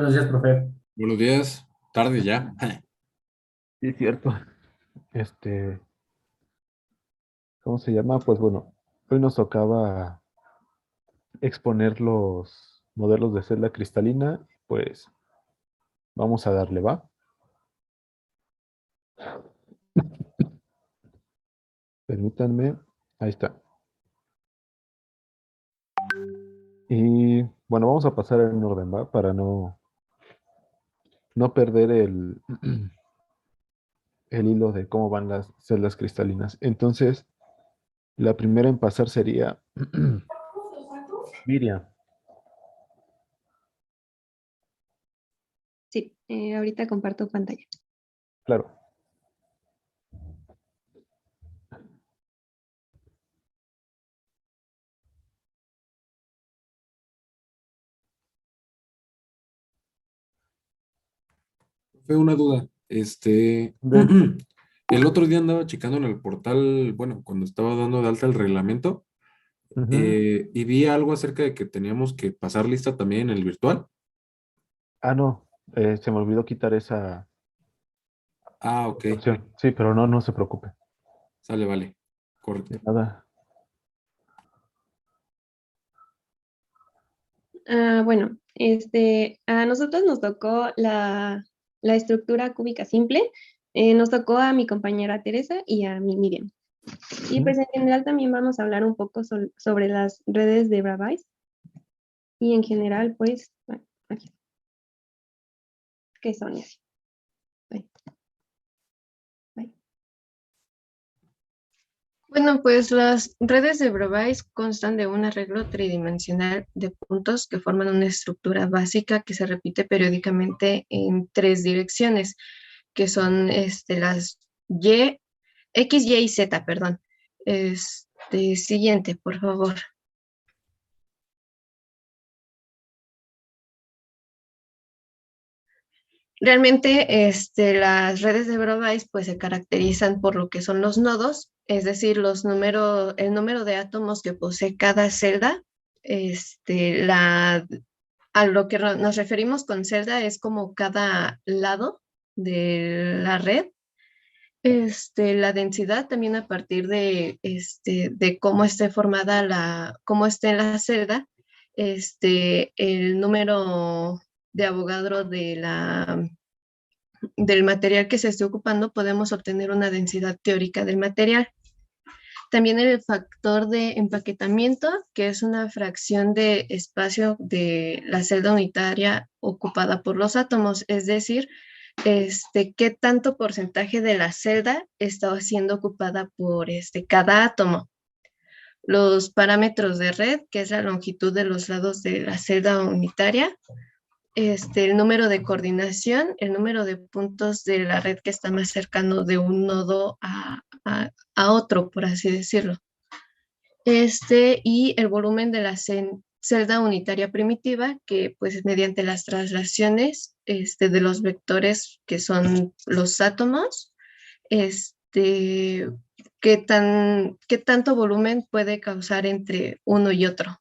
Buenos días, profe. Buenos días, tarde ya. Sí, es cierto. Este, ¿Cómo se llama? Pues bueno, hoy nos tocaba exponer los modelos de celda cristalina. Pues vamos a darle, ¿va? Permítanme. Ahí está. Y bueno, vamos a pasar en orden, ¿va? Para no perder el hilo de cómo van las celdas cristalinas. Entonces, la primera en pasar sería Miriam. Sí, ahorita comparto pantalla. Claro. Fue una duda. De- El otro día andaba checando en el portal, bueno, cuando estaba dando de alta el reglamento, Ujú. y vi algo acerca de que teníamos que pasar lista también en el virtual. Ah, no. Se me olvidó quitar esa Ah, ok, opción. Sí, pero no se preocupe. sale, vale, De correcto. nada. Bueno, a nosotros nos tocó la estructura cúbica simple. Nos tocó a mi compañera Teresa y a mí, Miriam. Y Ujú. pues en general también vamos a hablar un poco sobre las redes de Bravais. Y en general, pues, bueno, aquí, ¿qué son? Y así. Bye, bye. Bueno, pues las redes de Bravais constan de un arreglo tridimensional de puntos que forman una estructura básica que se repite periódicamente en tres direcciones, que son las Y, X, Y y Z, perdón. Siguiente, por favor. Realmente, las redes de Bravais pues se caracterizan por lo que son los nodos, es decir, el número de átomos que posee cada celda. A lo que nos referimos con celda es como cada lado de la red. La densidad también a partir de cómo esté formada cómo esté la celda, el número de Avogadro del material que se esté ocupando, podemos obtener una densidad teórica del material. También el factor de empaquetamiento, que es una fracción de espacio de la celda unitaria ocupada por los átomos, es decir, qué tanto porcentaje de la celda está siendo ocupada por cada átomo. Los parámetros de red, que es la longitud de los lados de la celda unitaria, el número de coordinación, el número de puntos de la red que está más cercano de un nodo a otro, por así decirlo. Y el volumen de la celda unitaria primitiva, que pues mediante las traslaciones de los vectores que son los átomos, qué tanto volumen puede causar entre uno y otro.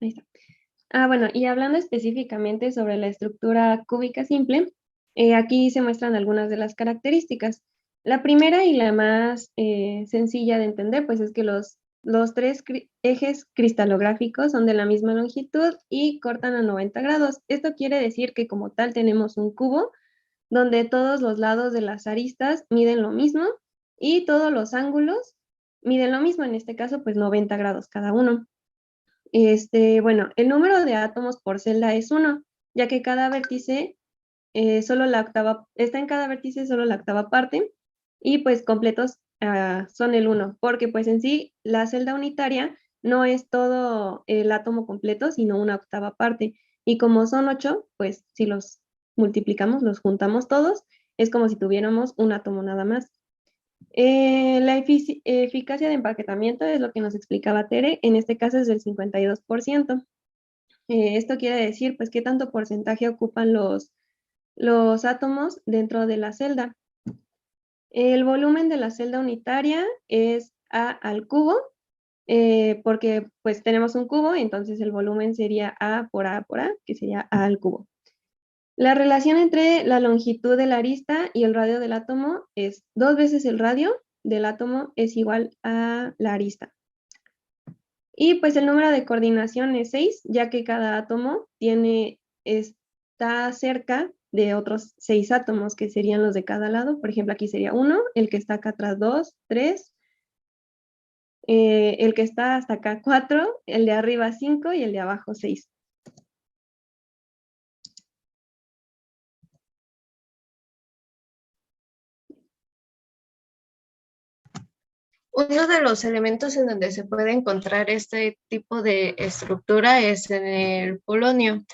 Ahí está. Bueno, y hablando específicamente sobre la estructura cúbica simple, aquí se muestran algunas de las características. La primera y la más sencilla de entender, pues es que los tres ejes cristalográficos son de la misma longitud y cortan a 90 grados. Esto quiere decir que como tal tenemos un cubo donde todos los lados de las aristas miden lo mismo y todos los ángulos miden lo mismo, en este caso pues 90 grados cada uno. Bueno, el número de átomos por celda es uno, ya que cada vértice está en cada vértice solo la octava parte, y pues completos son el uno, porque pues en sí la celda unitaria no es todo el átomo completo, sino una octava parte. Y como son 8, pues si los multiplicamos, los juntamos todos, es como si tuviéramos un átomo nada más. La eficacia de empaquetamiento es lo que nos explicaba Tere, en este caso es del 52%. Esto quiere decir, pues, qué tanto porcentaje ocupan los átomos dentro de la celda. El volumen de la celda unitaria es A al cubo, porque pues tenemos un cubo, entonces el volumen sería A por A por A, que sería A al cubo. La relación entre la longitud de la arista y el radio del átomo es 2 veces el radio del átomo es igual a la arista. Y pues el número de coordinación es 6, ya que cada átomo está cerca de otros 6 átomos, que serían los de cada lado. Por ejemplo, aquí sería 1, el que está acá atrás 2, 3, el que está hasta acá 4, el de arriba 5 y el de abajo 6. Uno de los elementos en donde se puede encontrar este tipo de estructura es en el polonio.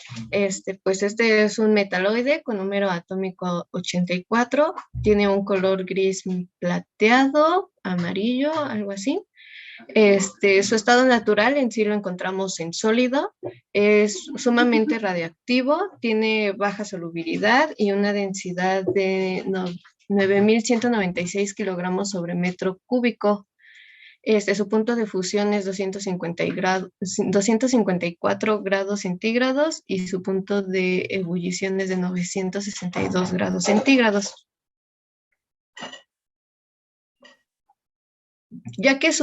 Pues este es un metaloide con número atómico 84, tiene un color gris plateado, amarillo, algo así. Su estado natural en sí lo encontramos en sólido, es sumamente radiactivo, tiene baja solubilidad y una densidad de 9.196 kilogramos sobre metro cúbico. Su punto de fusión es 254 grados centígrados y su punto de ebullición es de 962 grados centígrados. Ya que es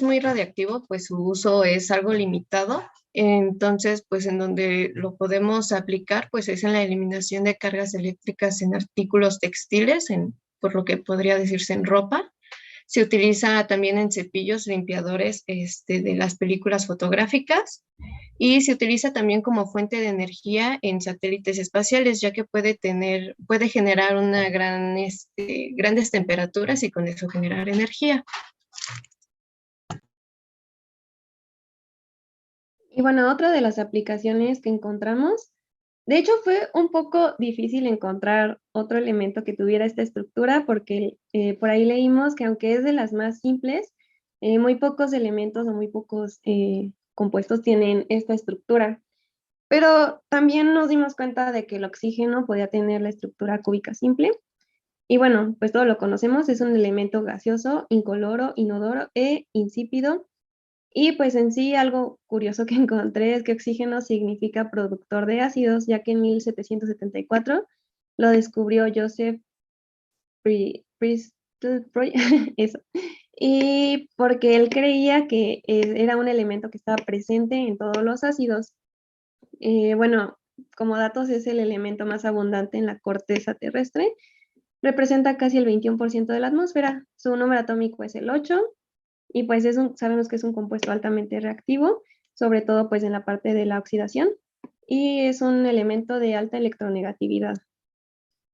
muy radiactivo, pues su uso es algo limitado. Entonces, pues en donde lo podemos aplicar, pues es en la eliminación de cargas eléctricas en artículos textiles, por lo que podría decirse en ropa. Se utiliza también en cepillos limpiadores de las películas fotográficas y se utiliza también como fuente de energía en satélites espaciales, ya que puede generar grandes temperaturas y con eso generar energía. Y bueno, otra de las aplicaciones que encontramos, de hecho fue un poco difícil encontrar otro elemento que tuviera esta estructura porque por ahí leímos que aunque es de las más simples, muy pocos elementos o muy pocos compuestos tienen esta estructura. Pero también nos dimos cuenta de que el oxígeno podía tener la estructura cúbica simple. Y bueno, pues todo lo conocemos, es un elemento gaseoso, incoloro, inodoro e insípido. Y pues en sí algo curioso que encontré es que oxígeno significa productor de ácidos, ya que en 1774 lo descubrió Joseph Priestley, eso. Y porque él creía que era un elemento que estaba presente en todos los ácidos. Bueno, como datos es el elemento más abundante en la corteza terrestre, representa casi el 21% de la atmósfera, su número atómico es el 8, y pues sabemos que es un compuesto altamente reactivo, sobre todo pues en la parte de la oxidación, y es un elemento de alta electronegatividad.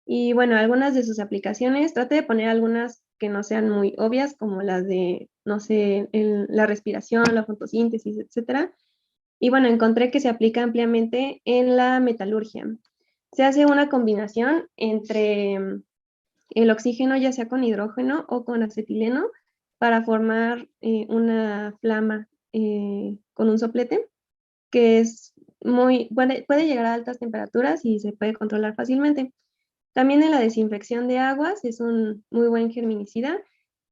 Y bueno, algunas de sus aplicaciones, trate de poner algunas que no sean muy obvias, como las de, no sé, la respiración, la fotosíntesis, etcétera. Y bueno, encontré que se aplica ampliamente en la metalurgia. Se hace una combinación entre el oxígeno, ya sea con hidrógeno o con acetileno, para formar una flama con un soplete, que es puede llegar a altas temperaturas y se puede controlar fácilmente. También en la desinfección de aguas es un muy buen germinicida.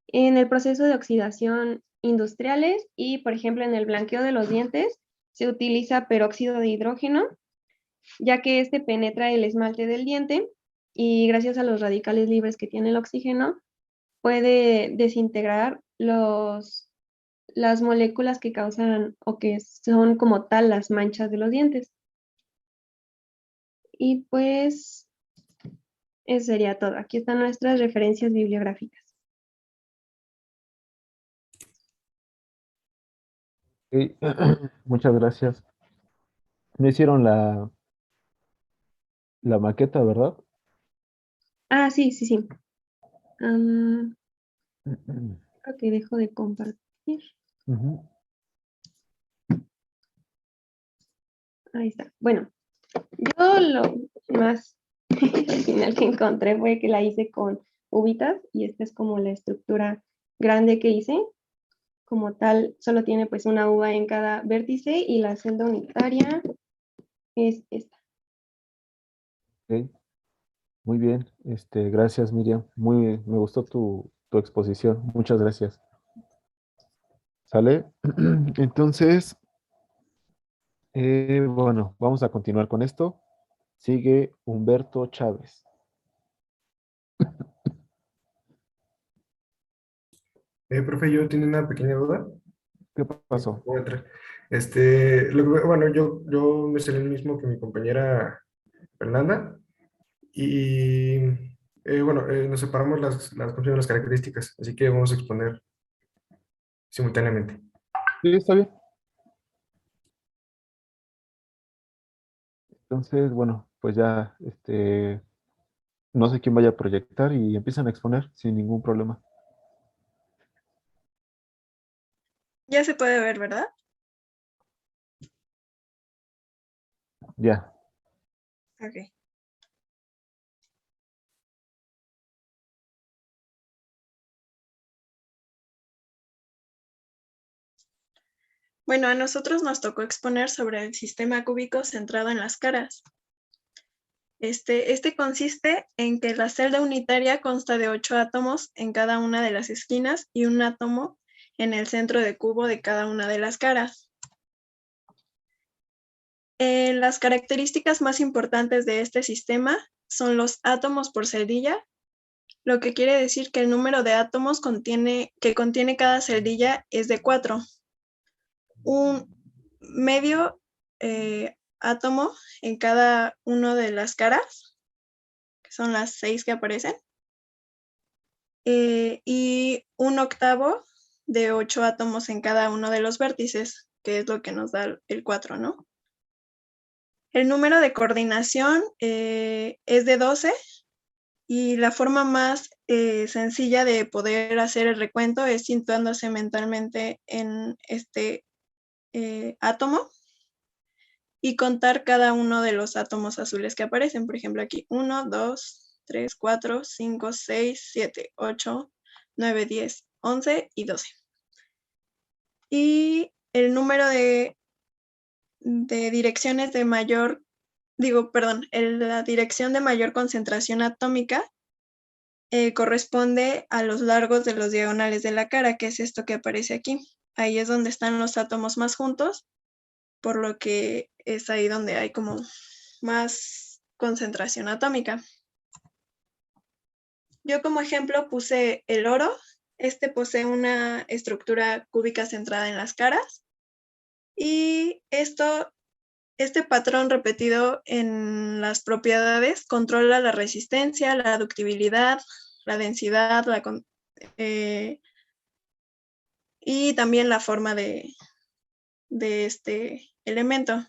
En el proceso de oxidación industriales y, por ejemplo, en el blanqueo de los dientes, se utiliza peróxido de hidrógeno, ya que este penetra el esmalte del diente y gracias a los radicales libres que tiene el oxígeno, puede desintegrar las moléculas que causan o que son como tal las manchas de los dientes. Y pues eso sería todo. Aquí están nuestras referencias bibliográficas. Ok, muchas gracias. Me hicieron la maqueta, ¿verdad? Ah, sí, sí, sí. Creo que dejo de compartir. Ujú. Ahí está. Bueno, yo lo más al final que encontré fue que la hice con uvitas y esta es como la estructura grande que hice. Como tal, solo tiene pues una uva en cada vértice y la celda unitaria es esta. Ok, muy bien. Gracias, Miriam. Me gustó tu exposición. Muchas gracias. ¿Sale? Entonces, bueno, vamos a continuar con esto. Sigue Humberto Chávez. Profe, yo tengo una pequeña duda. ¿Qué pasó? Voy a entrar. Bueno, yo me salí el mismo que mi compañera Fernanda y nos separamos ¿cómo se llama? Las características, así que vamos a exponer simultáneamente. Sí, está bien. Entonces, bueno, pues ya, no sé quién vaya a proyectar y empiezan a exponer sin ningún problema. Ya se puede ver, ¿verdad? Ya. Ok. Bueno, a nosotros nos tocó exponer sobre el sistema cúbico centrado en las caras. Este consiste en que la celda unitaria consta de 8 átomos en cada una de las esquinas y un átomo en el centro de cubo de cada una de las caras. Las características más importantes de este sistema son los átomos por celdilla, lo que quiere decir que el número de átomos que contiene cada celdilla es de 4. Un medio átomo en cada una de las caras, que son las 6 que aparecen, y un octavo de 8 átomos en cada uno de los vértices, que es lo que nos da el 4, ¿no? El número de coordinación es de 12 y la forma más sencilla de poder hacer el recuento es situándose mentalmente en este átomo y contar cada uno de los átomos azules que aparecen. Por ejemplo, aquí 1, 2, 3, 4, 5, 6, 7, 8, 9, 10, 11 y 12. Y el número de direcciones de mayor, la dirección de mayor concentración atómica corresponde a los largos de los diagonales de la cara, que es esto que aparece aquí. Ahí es donde están los átomos más juntos, por lo que es ahí donde hay como más concentración atómica. Yo como ejemplo puse el oro. Posee una estructura cúbica centrada en las caras. Y este patrón repetido en las propiedades controla la resistencia, la ductibilidad, la densidad, y también la forma de este elemento.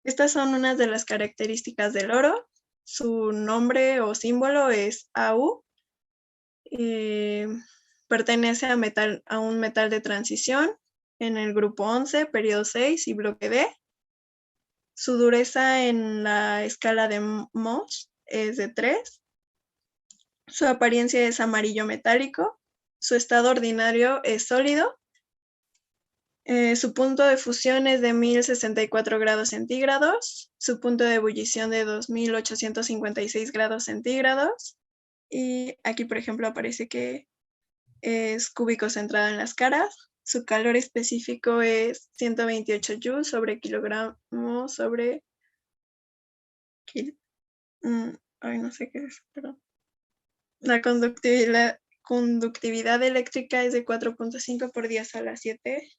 Estas son unas de las características del oro. Su nombre o símbolo es AU. Pertenece a un metal de transición en el grupo 11, periodo 6 y bloque D. Su dureza en la escala de Mohs es de 3. Su apariencia es amarillo metálico. Su estado ordinario es sólido. Su punto de fusión es de 1064 grados centígrados. Su punto de ebullición de 2856 grados centígrados. Y aquí, por ejemplo, aparece que es cúbico centrado en las caras. Su calor específico es 128 joules sobre kilogramo sobre no sé qué es, perdón. La conductividad eléctrica es de 4.5 por 10 a la 7.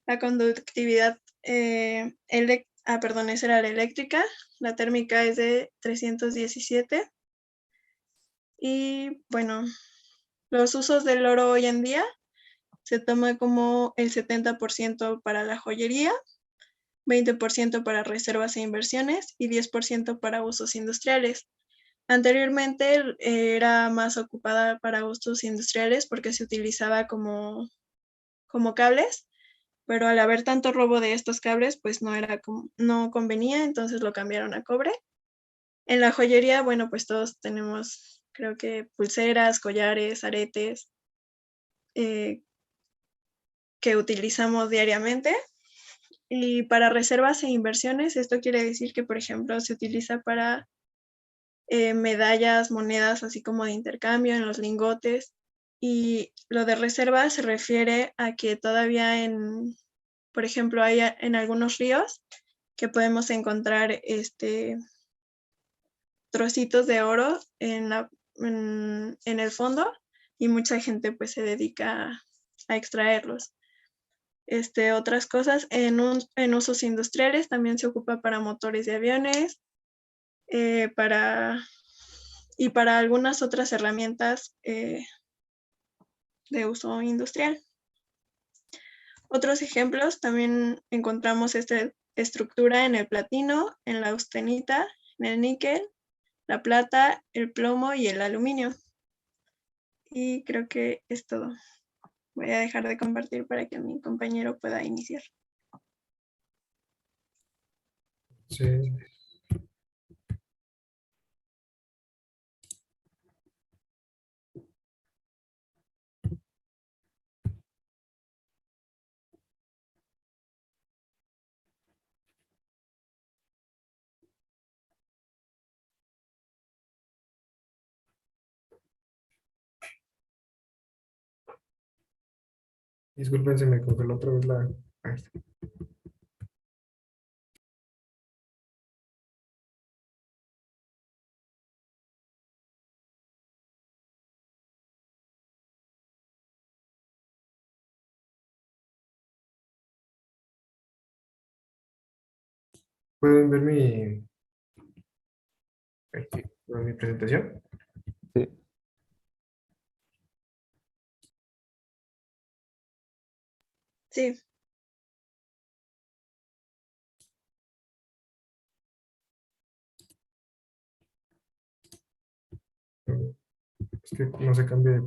La conductividad esa era la eléctrica. La térmica es de 317. Y bueno, los usos del oro hoy en día se toma como el 70% para la joyería, 20% para reservas e inversiones y 10% para usos industriales. Anteriormente era más ocupada para usos industriales porque se utilizaba como cables, pero al haber tanto robo de estos cables, pues no convenía, entonces lo cambiaron a cobre. En la joyería, bueno, pues todos tenemos, creo que pulseras, collares, aretes, que utilizamos diariamente. Y para reservas e inversiones, esto quiere decir que, por ejemplo, se utiliza para medallas, monedas, así como de intercambio en los lingotes. Y lo de reserva se refiere a que todavía por ejemplo, hay en algunos ríos que podemos encontrar trocitos de oro en el fondo y mucha gente pues se dedica a extraerlos. Otras cosas, en usos industriales también se ocupa para motores de aviones, y para algunas otras herramientas de uso industrial. Otros ejemplos, también encontramos esta estructura en el platino, en la austenita, en el níquel, la plata, el plomo y el aluminio. Y creo que es todo. Voy a dejar de compartir para que mi compañero pueda iniciar. Sí. Disculpen, se me congeló otra vez la... Ahí está. ¿Pueden ver mi presentación? Sí. Sí, Es que no se cambia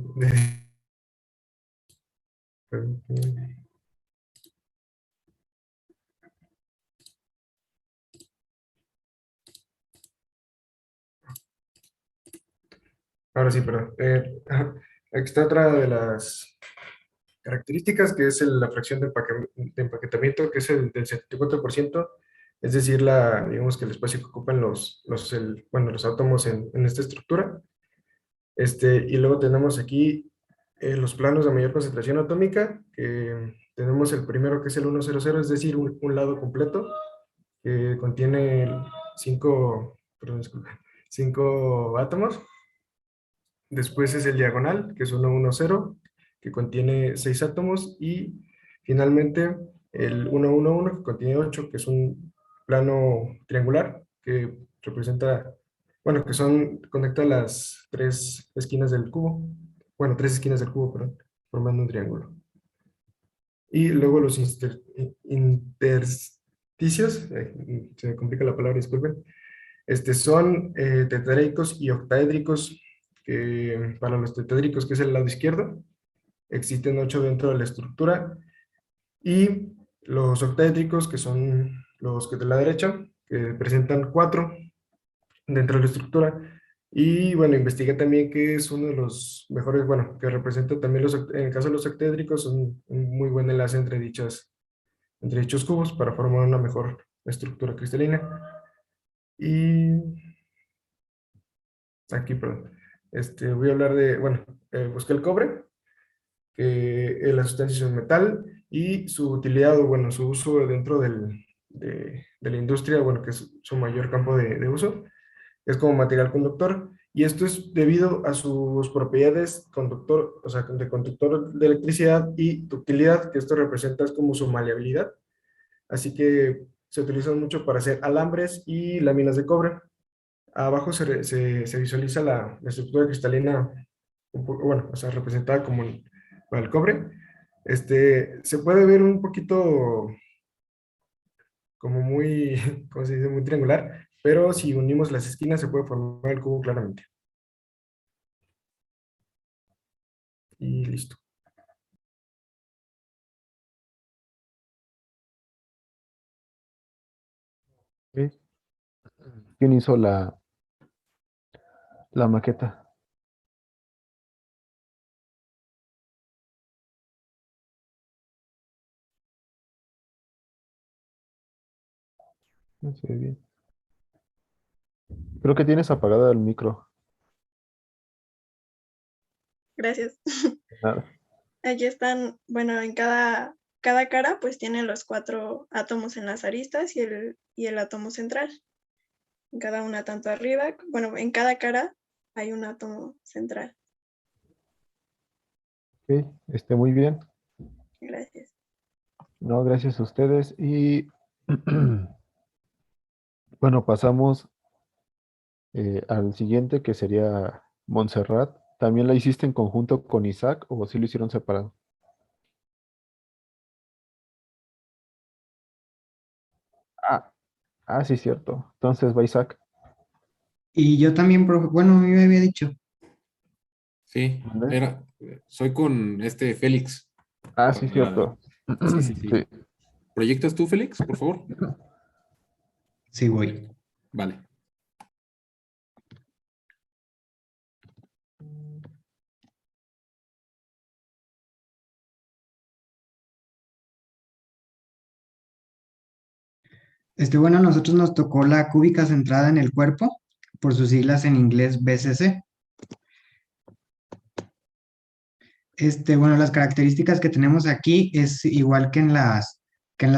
Ahora sí, perdón. Aquí está otra de las características, que es la fracción de empaquetamiento, que es el del 74%, es decir, digamos que el espacio que ocupan los átomos en esta estructura. Y luego tenemos aquí los planos de mayor concentración atómica, que tenemos el primero, que es el 100, es decir, un lado completo, que contiene perdón, disculpa, 5 átomos. Después es el diagonal, que es 110, que contiene 6 átomos. Y finalmente el 111, que contiene 8, que es un plano triangular, que representa, bueno, conecta las 3 esquinas del cubo. Bueno, 3 esquinas del cubo, perdón, formando un triángulo. Y luego los intersticios, se me complica la palabra, disculpen, son tetraédricos y octaédricos, que para los tetraédricos, que es el lado izquierdo, existen 8 dentro de la estructura, y los octaédricos, que son los que de la derecha, que presentan 4 dentro de la estructura. Y bueno, investigué también que es uno de los mejores, bueno, que representa también en el caso de los octaédricos, un muy buen enlace entre dichos cubos para formar una mejor estructura cristalina. Y aquí, perdón. Voy a hablar bueno, busqué el cobre, que la sustancia es un metal, y su utilidad, o bueno, su uso dentro de la industria, bueno, que es su mayor campo de uso, es como material conductor. Y esto es debido a sus propiedades conductor, o sea, de conductor de electricidad, y ductilidad, que esto representa es como su maleabilidad. Así que se utilizan mucho para hacer alambres y láminas de cobre. Abajo se visualiza la estructura cristalina, bueno, o sea, representada como para el cobre. Se puede ver un poquito como muy, ¿cómo se dice? Muy triangular, pero si unimos las esquinas se puede formar el cubo claramente. Y listo. Ok. ¿Quién hizo la maqueta? No se ve bien. Creo que tienes apagada el micro. Gracias. Nada. Aquí están, bueno, en cada cara pues tiene los 4 átomos en las aristas y el átomo central. En cada una tanto arriba, bueno, en cada cara hay un átomo central. Ok, muy bien. Gracias. No, gracias a ustedes. Y bueno, pasamos al siguiente, que sería Montserrat. ¿También la hiciste en conjunto con Isaac o sí lo hicieron separado? Ah, sí, cierto. Entonces va Isaac. Y yo también, profe, bueno, a mí me había dicho. Sí, ¿Mande? soy con este Félix. Ah, sí, cierto. Sí, sí, sí. Sí. ¿Proyectas tú, Félix, por favor? Sí, voy. Vale. Bueno, a nosotros nos tocó la cúbica centrada en el cuerpo, por sus siglas en inglés BCC. Bueno, las características que tenemos aquí es igual que en las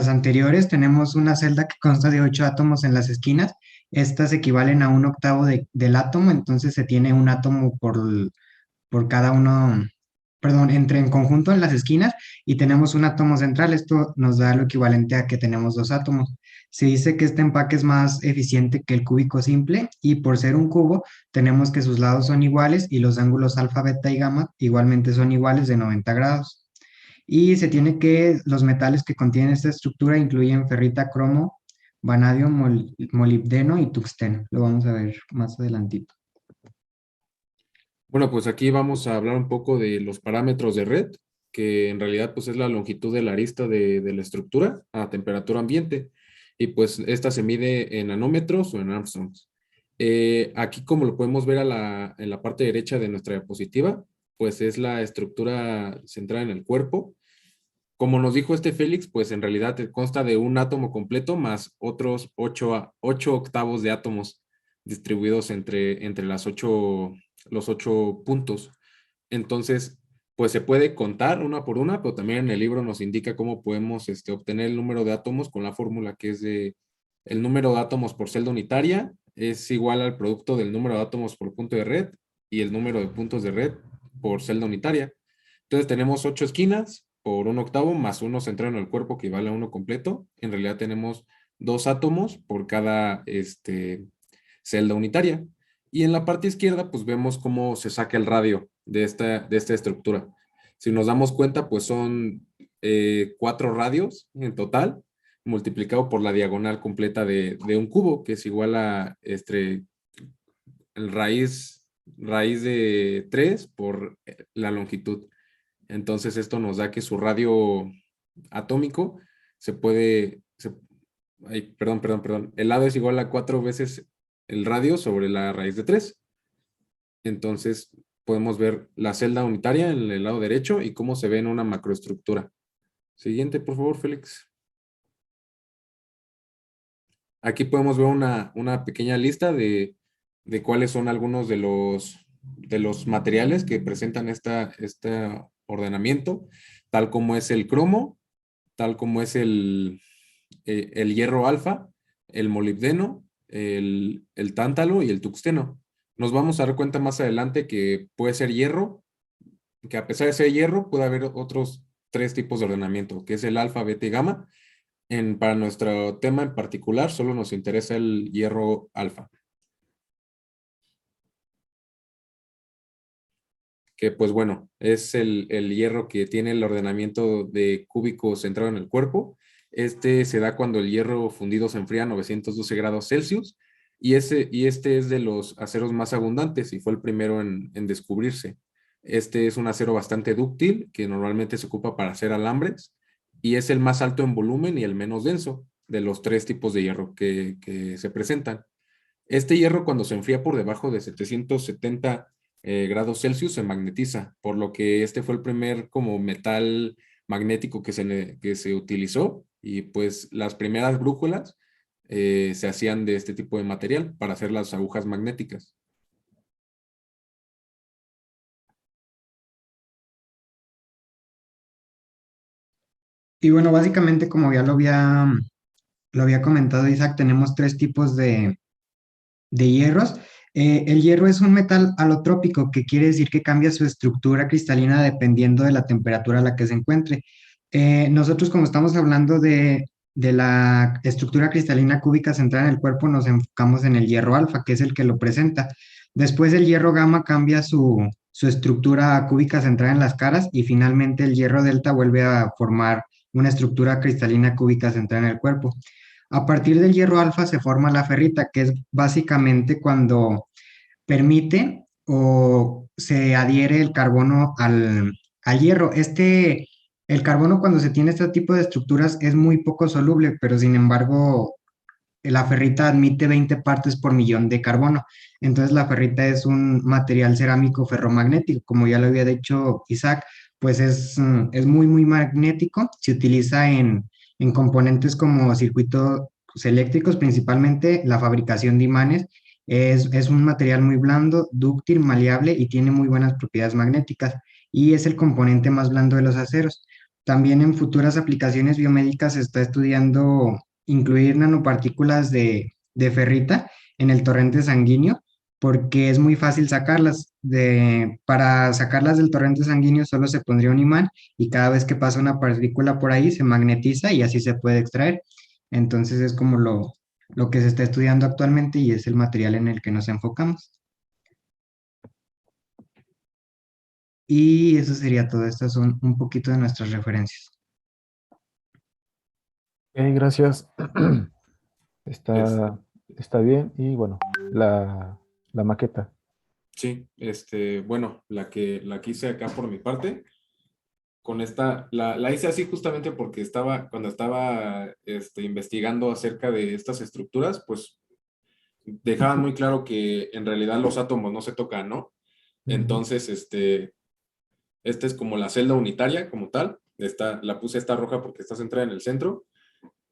anteriores. Tenemos una celda que consta de 8 átomos en las esquinas. Estas equivalen a un octavo del átomo, entonces se tiene un átomo por cada uno, perdón, entre en conjunto en las esquinas y tenemos un átomo central. Esto nos da lo equivalente a que tenemos 2 átomos. Se dice que este empaque es más eficiente que el cúbico simple y por ser un cubo tenemos que sus lados son iguales y los ángulos alfa, beta y gamma igualmente son iguales de 90 grados. Y se tiene que los metales que contienen esta estructura incluyen ferrita, cromo, vanadio, molibdeno y tuxteno. Lo vamos a ver más adelantito. Bueno, pues aquí vamos a hablar un poco de los parámetros de red, que en realidad pues es la longitud de la arista de la estructura a temperatura ambiente. Y pues esta se mide en nanómetros o en Armstrongs. Aquí como lo podemos ver en la parte derecha de nuestra diapositiva, pues es la estructura centrada en el cuerpo. Como nos dijo este Félix, pues en realidad consta de un átomo completo más otros 8 octavos de átomos distribuidos entre los 8 puntos. Entonces, pues se puede contar una por una, pero también en el libro nos indica cómo podemos obtener el número de átomos con la fórmula que es de el número de átomos por celda unitaria es igual al producto del número de átomos por punto de red y el número de puntos de red por celda unitaria. Entonces tenemos 8 esquinas por un octavo más uno centrado en el cuerpo que vale a uno completo. En realidad tenemos 2 átomos por cada celda unitaria. Y en la parte izquierda, pues vemos cómo se saca el radio de esta estructura. Si nos damos cuenta, pues son 4 radios en total, multiplicado por la diagonal completa de un cubo, que es igual a el raíz de 3 por la longitud. Entonces esto nos da que su radio atómico perdón. El lado es igual a 4 veces el radio sobre la raíz de 3. Entonces podemos ver la celda unitaria en el lado derecho y cómo se ve en una macroestructura. Siguiente, por favor, Félix. Aquí podemos ver una pequeña lista de cuáles son algunos de los materiales que presentan este ordenamiento, tal como es el cromo, tal como es el hierro alfa, el molibdeno, el tántalo y el tuxteno. Nos vamos a dar cuenta más adelante que puede ser hierro, que a pesar de ser hierro, puede haber otros 3 tipos de ordenamiento, que es el alfa, beta y gamma. Para nuestro tema en particular, solo nos interesa el hierro alfa. Que pues bueno, es el hierro que tiene el ordenamiento de cúbico centrado en el cuerpo. Este se da cuando el hierro fundido se enfría a 912 grados Celsius y este es de los aceros más abundantes y fue el primero en descubrirse. Este es un acero bastante dúctil que normalmente se ocupa para hacer alambres y es el más alto en volumen y el menos denso de los 3 tipos de hierro que se presentan. Este hierro cuando se enfría por debajo de 770 grados Celsius se magnetiza, por lo que este fue el primer como metal magnético que se utilizó y pues las primeras brújulas se hacían de este tipo de material para hacer las agujas magnéticas. Y bueno, básicamente como ya lo había comentado Isaac, tenemos tres tipos de hierros. El hierro es un metal alotrópico, que quiere decir que cambia su estructura cristalina dependiendo de la temperatura a la que se encuentre. Nosotros, como estamos hablando de la estructura cristalina cúbica central en el cuerpo, nos enfocamos en el hierro alfa, que es el que lo presenta. Después el hierro gamma cambia su estructura cúbica central en las caras, y finalmente el hierro delta vuelve a formar una estructura cristalina cúbica central en el cuerpo. A partir del hierro alfa se forma la ferrita, que es básicamente cuando permite o se adhiere el carbono al hierro. El carbono, cuando se tiene este tipo de estructuras, es muy poco soluble, pero sin embargo la ferrita admite 20 partes por millón de carbono. Entonces la ferrita es un material cerámico ferromagnético, como ya lo había dicho Isaac, pues es muy, muy magnético. Se utiliza en componentes como circuitos eléctricos, principalmente la fabricación de imanes. Es un material muy blando, dúctil, maleable y tiene muy buenas propiedades magnéticas, y es el componente más blando de los aceros. También en futuras aplicaciones biomédicas se está estudiando incluir nanopartículas de ferrita en el torrente sanguíneo, porque es muy fácil sacarlas. Para sacarlas del torrente sanguíneo solo se pondría un imán, y cada vez que pasa una partícula por ahí se magnetiza y así se puede extraer. Entonces es como lo que se está estudiando actualmente, y es el material en el que nos enfocamos. Y eso sería todo. Estas son un poquito de nuestras referencias. Ok, gracias. Es- Está bien. Y bueno, la maqueta. sí, bueno, la que hice acá por mi parte, con esta, la hice así justamente porque cuando estaba investigando acerca de estas estructuras, pues dejaban muy claro que en realidad los átomos no se tocan, ¿no? Ujú. Entonces, esta es como la celda unitaria como tal. La puse esta roja porque está centrada en el centro.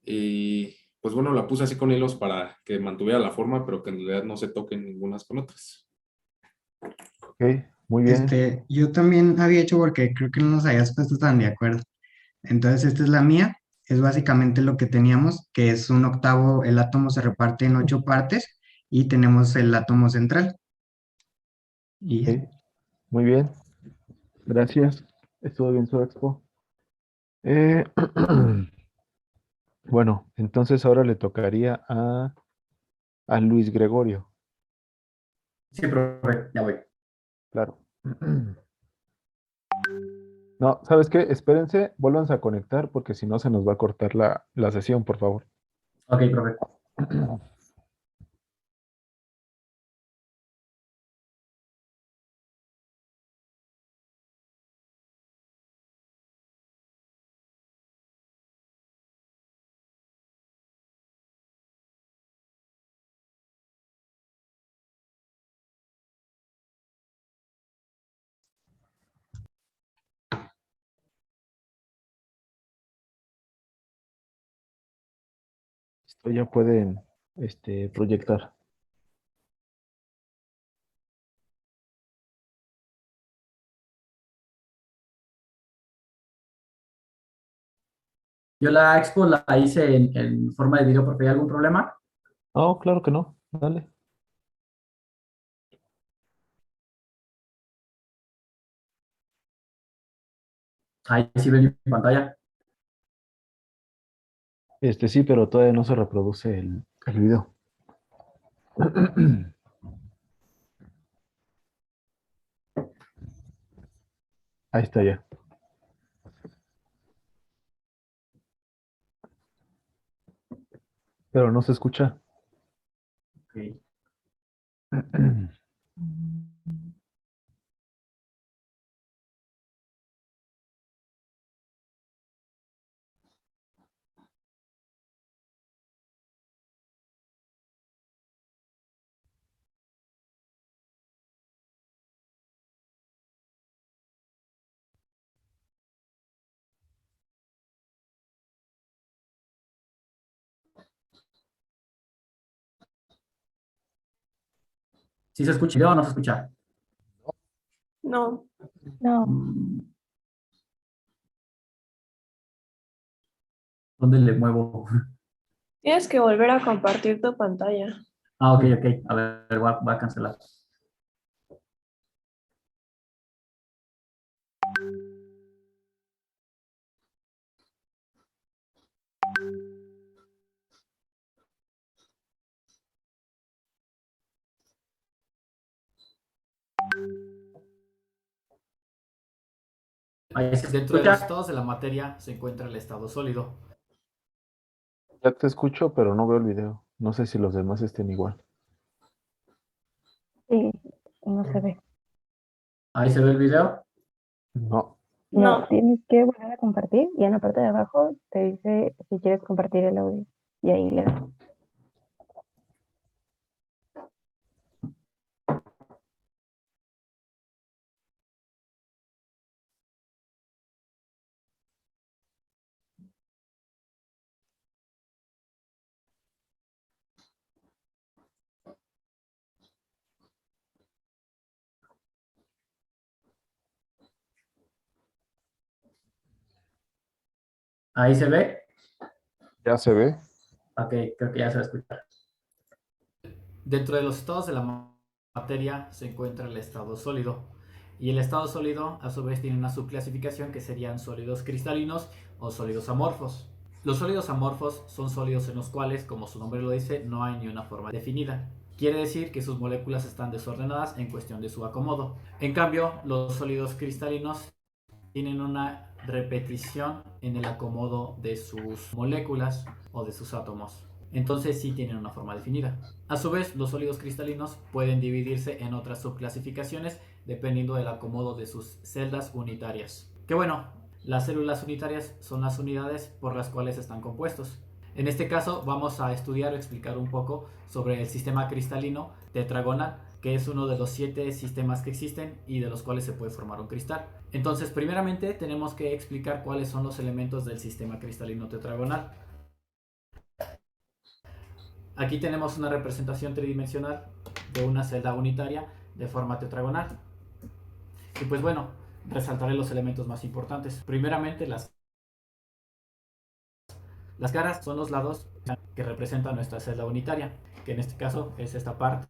Y pues bueno, la puse así con hilos para que mantuviera la forma, pero que en realidad no se toquen ningunas con otras. Ok, muy bien. Yo también había hecho, porque creo que no nos habías puesto tan de acuerdo. Entonces, esta es la mía. Es básicamente lo que teníamos, que es un octavo. El átomo se reparte en 8 partes y tenemos el átomo central. Y Ok, muy bien. Gracias. Estuvo bien su expo. Eh, bueno, entonces ahora le tocaría a Luis Gregorio. Sí, profe, ya voy. Claro. No, ¿sabes qué? Espérense, vuélvanse a conectar porque si no se nos va a cortar la sesión, por favor. Ok, profe. Esto ya pueden proyectar. Yo la expo la hice en forma de video, profe. ¿Hay algún problema? Oh, claro que no. Dale. Ahí sí ven mi pantalla. Sí, pero todavía no se reproduce el video. Ahí está ya. Pero no se escucha. Ok. ¿Sí se escucha o no se escucha? No. No, Mm, ¿Dónde le muevo? Tienes que volver a compartir tu pantalla. Ah, ok. A ver, va a cancelar. Ahí se Dentro de escucha. los estados de la materia se encuentra el estado sólido. Ya te escucho, pero no veo el video. No sé si los demás estén igual. sí, no se ve. Ahí se ve el video. No. No, No. tienes que volver a compartir y en la parte de abajo te dice si quieres compartir el audio. Y ahí le das. Ahí se ve. ¿Ya se ve? Ok, creo que ya se va a escuchar. Dentro de los estados de la materia se encuentra el estado sólido. Y el estado sólido a su vez tiene una subclasificación que serían sólidos cristalinos o sólidos amorfos. Los sólidos amorfos son sólidos en los cuales, como su nombre lo dice, no hay ni una forma definida. Quiere decir que sus moléculas están desordenadas en cuestión de su acomodo. En cambio, los sólidos cristalinos tienen una repetición en el acomodo de sus moléculas o de sus átomos. Entonces sí tienen una forma definida. A su vez, los sólidos cristalinos pueden dividirse en otras subclasificaciones dependiendo del acomodo de sus celdas unitarias. Que bueno, las células unitarias son las unidades por las cuales están compuestos. En este caso vamos a estudiar o explicar un poco sobre el sistema cristalino tetragonal, que es uno de los 7 sistemas que existen y de los cuales se puede formar un cristal. Entonces, primeramente tenemos que explicar cuáles son los elementos del sistema cristalino tetragonal. Aquí tenemos una representación tridimensional de una celda unitaria de forma tetragonal. Y pues bueno, resaltaré los elementos más importantes. Primeramente, las caras son los lados que representan nuestra celda unitaria, que en este caso es esta parte.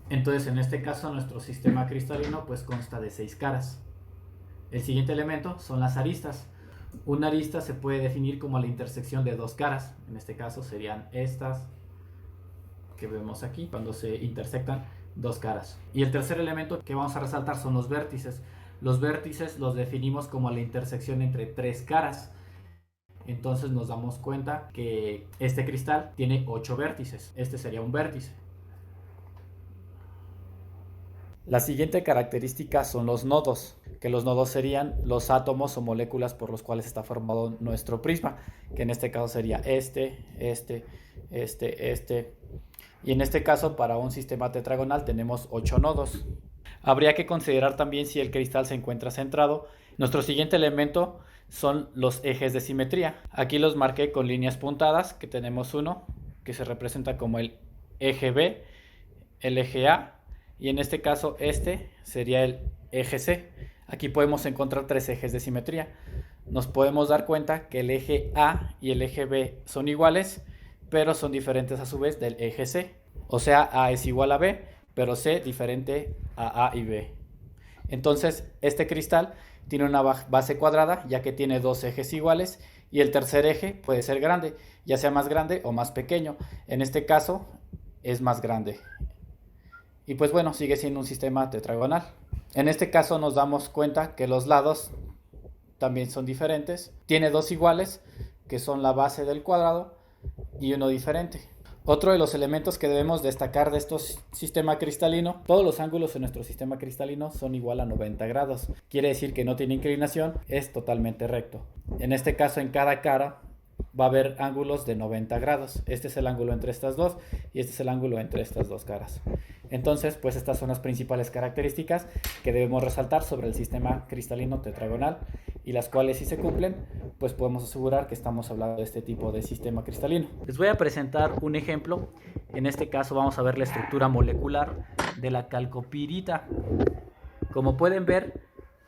Entonces, en este caso, nuestro sistema cristalino pues consta de 6 caras. El siguiente elemento son las aristas. Una arista se puede definir como la intersección de 2 caras. En este caso serían estas que vemos aquí, cuando se intersectan 2 caras. Y el tercer elemento que vamos a resaltar son los vértices. Los vértices los definimos como la intersección entre 3 caras. Entonces nos damos cuenta que este cristal tiene 8 vértices. Este sería un vértice. La siguiente característica son los nodos, que los nodos serían los átomos o moléculas por los cuales está formado nuestro prisma, que en este caso sería este. Y en este caso, para un sistema tetragonal tenemos 8 nodos. Habría que considerar también si el cristal se encuentra centrado. Nuestro siguiente elemento son los ejes de simetría. Aquí los marqué con líneas puntadas, que tenemos uno que se representa como el eje B, el eje A, y en este caso este sería el eje C. Aquí podemos encontrar 3 ejes de simetría. Nos podemos dar cuenta que el eje A y el eje B son iguales, pero son diferentes a su vez del eje C. O sea, A es igual a B, pero C diferente a A y B. Entonces, este cristal tiene una base cuadrada, ya que tiene 2 ejes iguales, y el tercer eje puede ser grande, ya sea más grande o más pequeño. En este caso, es más grande. Y pues bueno, sigue siendo un sistema tetragonal. En este caso nos damos cuenta que los lados también son diferentes. Tiene 2 iguales, que son la base del cuadrado, y uno diferente. Otro de los elementos que debemos destacar de estos sistema cristalino, todos los ángulos en nuestro sistema cristalino son igual a 90 grados. Quiere decir que no tiene inclinación, es totalmente recto. En este caso, en cada cara va a haber ángulos de 90 grados. Este es el ángulo entre estas dos y este es el ángulo entre estas dos caras. Entonces, pues estas son las principales características que debemos resaltar sobre el sistema cristalino tetragonal, y las cuales, si se cumplen, pues podemos asegurar que estamos hablando de este tipo de sistema cristalino. Les voy a presentar un ejemplo. En este caso vamos a ver la estructura molecular de la calcopirita. Como pueden ver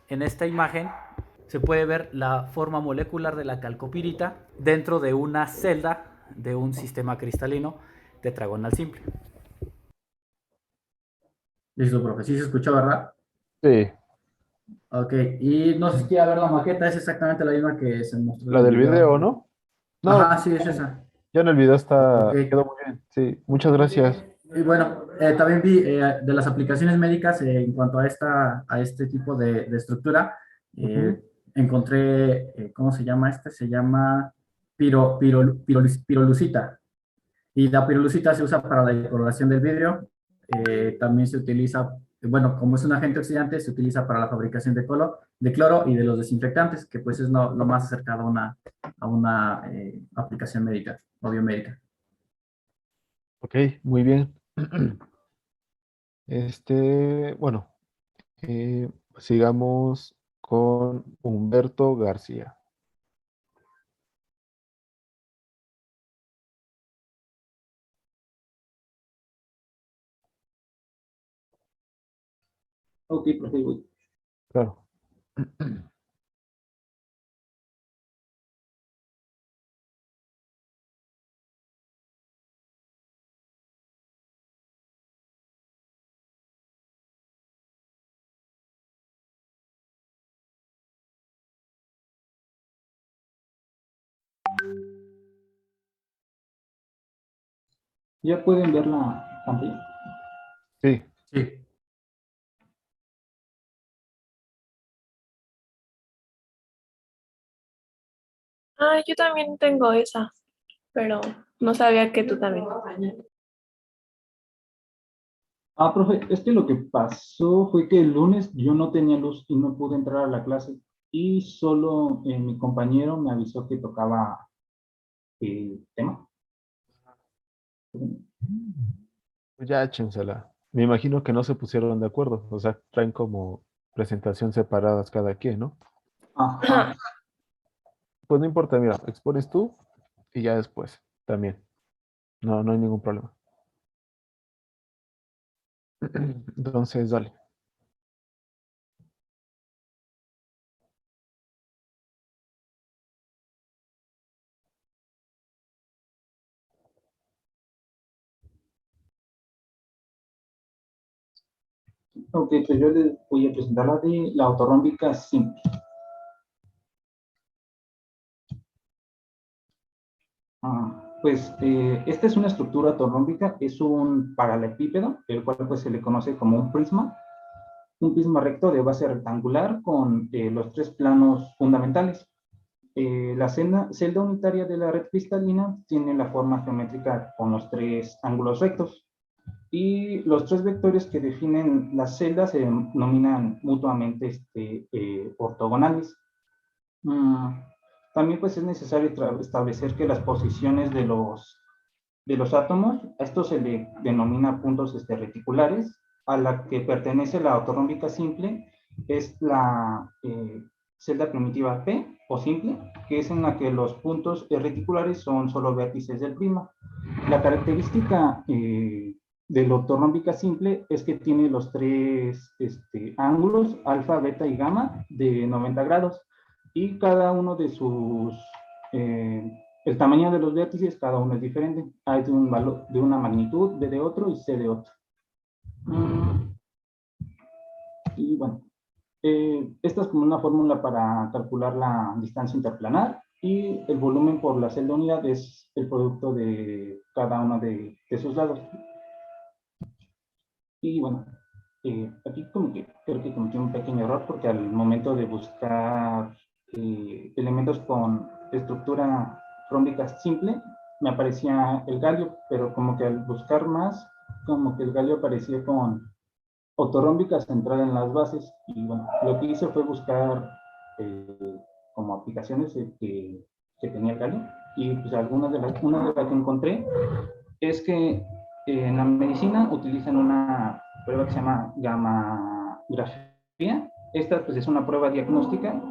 en esta imagen, se puede ver la forma molecular de la calcopirita dentro de una celda de un sistema cristalino tetragonal simple. Listo, profe. ¿Sí se escuchó, verdad? Sí, Ok. Y no sé si quiere ver la maqueta, es exactamente la misma que se mostró en la el del video, ¿no? No, Ajá, sí, es esa. ya en el video Ok. quedó muy bien. Sí, muchas gracias. Y bueno, también vi de las aplicaciones médicas en cuanto a este tipo de estructura, Ujú. encontré, ¿cómo se llama este? Se llama pirolucita. Y la pirolucita se usa para la decoloración del vidrio. También se utiliza, bueno, como es un agente oxidante, se utiliza para la fabricación de cloro y de los desinfectantes, que pues es lo más acercado a una aplicación médica o biomédica. Ok, muy bien. Bueno, sigamos con Humberto García. Ok, profe, voy. Claro. ¿Ya pueden ver la pantalla? Sí, Sí. Ah, yo también tengo esa, pero no sabía que tú también. Ah, profe, es que lo que pasó fue que el lunes yo no tenía luz y no pude entrar a la clase y solo mi compañero me avisó que tocaba el tema. pues ya échensela. Me imagino que no se pusieron de acuerdo. O sea, traen como presentación separadas cada quien, ¿no? Ajá. Pues no importa, mira, expones tú y ya después también. No, no hay ningún problema. Entonces, dale. Ok, pues yo les voy a presentar la de la ortorrómbica simple. Pues esta es una estructura ortorrómbica, es un paralelepípedo, el cual pues se le conoce como un prisma recto de base rectangular con los tres planos fundamentales. La celda unitaria de la red cristalina tiene la forma geométrica con los tres ángulos rectos y los tres vectores que definen las celdas se denominan mutuamente ortogonales. También pues es necesario establecer que las posiciones de los átomos, a esto se le denomina puntos reticulares, a la que pertenece la ortorrómbica simple es la celda primitiva P o simple, que es en la que los puntos reticulares son solo vértices del prisma. La característica de la ortorrómbica simple es que tiene los tres ángulos, alfa, beta y gamma, de 90 grados, y cada uno de sus el tamaño de los vértices, cada uno es diferente. Hay de un valor, de una magnitud, B de otro y C de otro. Y bueno, esta es como una fórmula para calcular la distancia interplanar y el volumen por la celda unidad es el producto de cada uno de sus lados. Y bueno, aquí como que creo que cometí un pequeño error porque al momento de buscar elementos con estructura rómbica simple, me aparecía el galio, pero como que al buscar más, como que el galio aparecía con ortorrómbica centrada en las bases. Y bueno, lo que hice fue buscar como aplicaciones que tenía el galio. Y pues una de las que encontré es que en la medicina utilizan una prueba que se llama gammagrafía. Esta pues es una prueba diagnóstica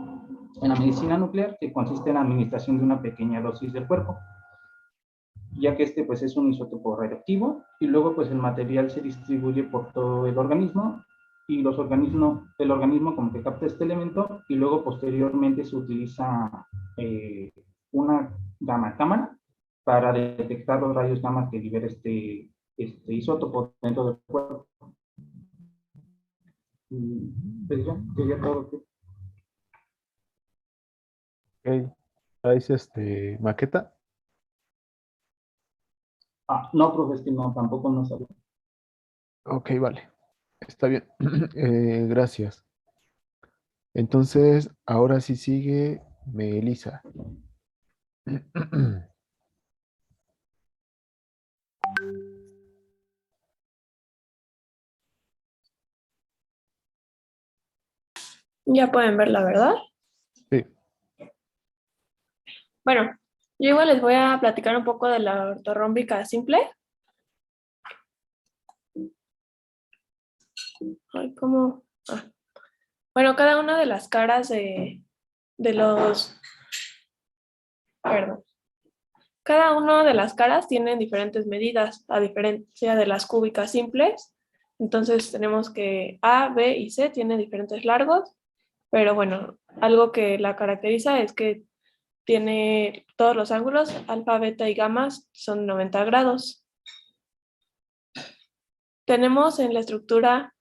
en la medicina nuclear que consiste en la administración de una pequeña dosis del cuerpo. ya que este pues es un isótopo radioactivo, y luego pues el material se distribuye por todo el organismo, y el organismo como que capta este elemento, y luego posteriormente se utiliza una gamma cámara para detectar los rayos gamma que libera este isótopo dentro del cuerpo. Y pues ya, sería todo. Ok. ¿Traes maqueta? No, profe, es que no, tampoco no sabía. Ok, vale. Está bien. Gracias. Entonces, ahora sí sigue Melissa. Ya pueden ver la verdad. Sí. Bueno, yo igual les voy a platicar un poco de la ortorrómbica simple. Ay, ¿cómo? Bueno, cada una de las caras de los... Perdón. Cada una de las caras tienen diferentes medidas, a diferencia de las cúbicas simples. Entonces tenemos que A, B y C tienen diferentes largos, pero bueno, algo que la caracteriza es que tiene todos los ángulos, alfa, beta y gamma son 90 grados. Tenemos en la estructura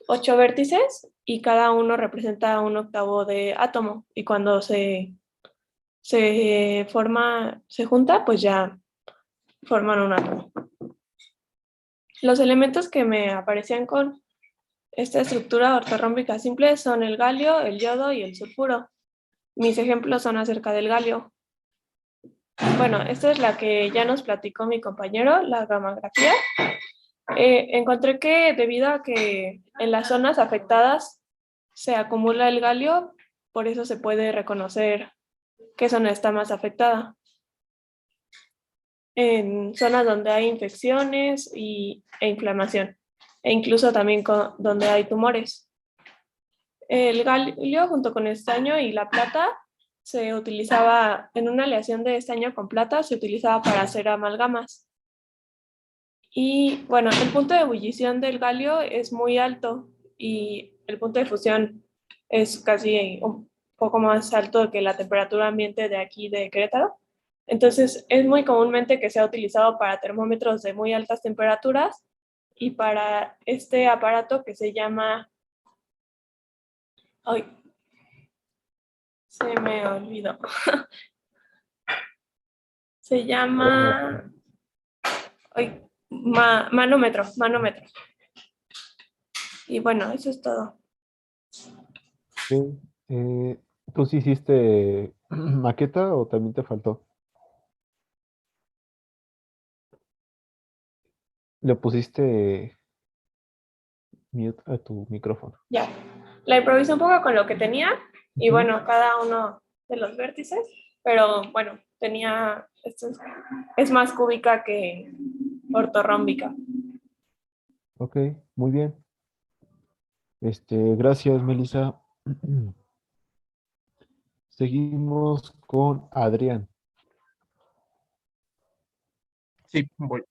8 vértices y cada uno representa un octavo de átomo, y cuando se junta, pues ya forman un átomo. Los elementos que me aparecían con esta estructura ortorrómbica simple son el galio, el yodo y el sulfuro. Mis ejemplos son acerca del galio. Bueno, esta es la que ya nos platicó mi compañero, la gamografía. Encontré que debido a que en las zonas afectadas se acumula el galio, por eso se puede reconocer qué zona está más afectada. En zonas donde hay infecciones e inflamación, e incluso también donde hay tumores. El galio junto con estaño y la plata se utilizaba en una aleación de estaño con plata, se utilizaba para hacer amalgamas. Y bueno, el punto de ebullición del galio es muy alto y el punto de fusión es casi un poco más alto que la temperatura ambiente de aquí de Querétaro. Entonces es muy comúnmente que sea utilizado para termómetros de muy altas temperaturas y para este aparato que se llama... ¡Ay! Se me olvidó. Se llama... ¡Ay! Manómetro. Y bueno, eso es todo. Ok. ¿Tú sí hiciste maqueta o también te faltó? Le pusiste mute a tu micrófono. Ya. La improvisé un poco con lo que tenía y bueno, cada uno de los vértices, pero bueno, esto es más cúbica que ortorrómbica. Ok, muy bien. Gracias, Melissa. Seguimos con Adrián. Sí, voy.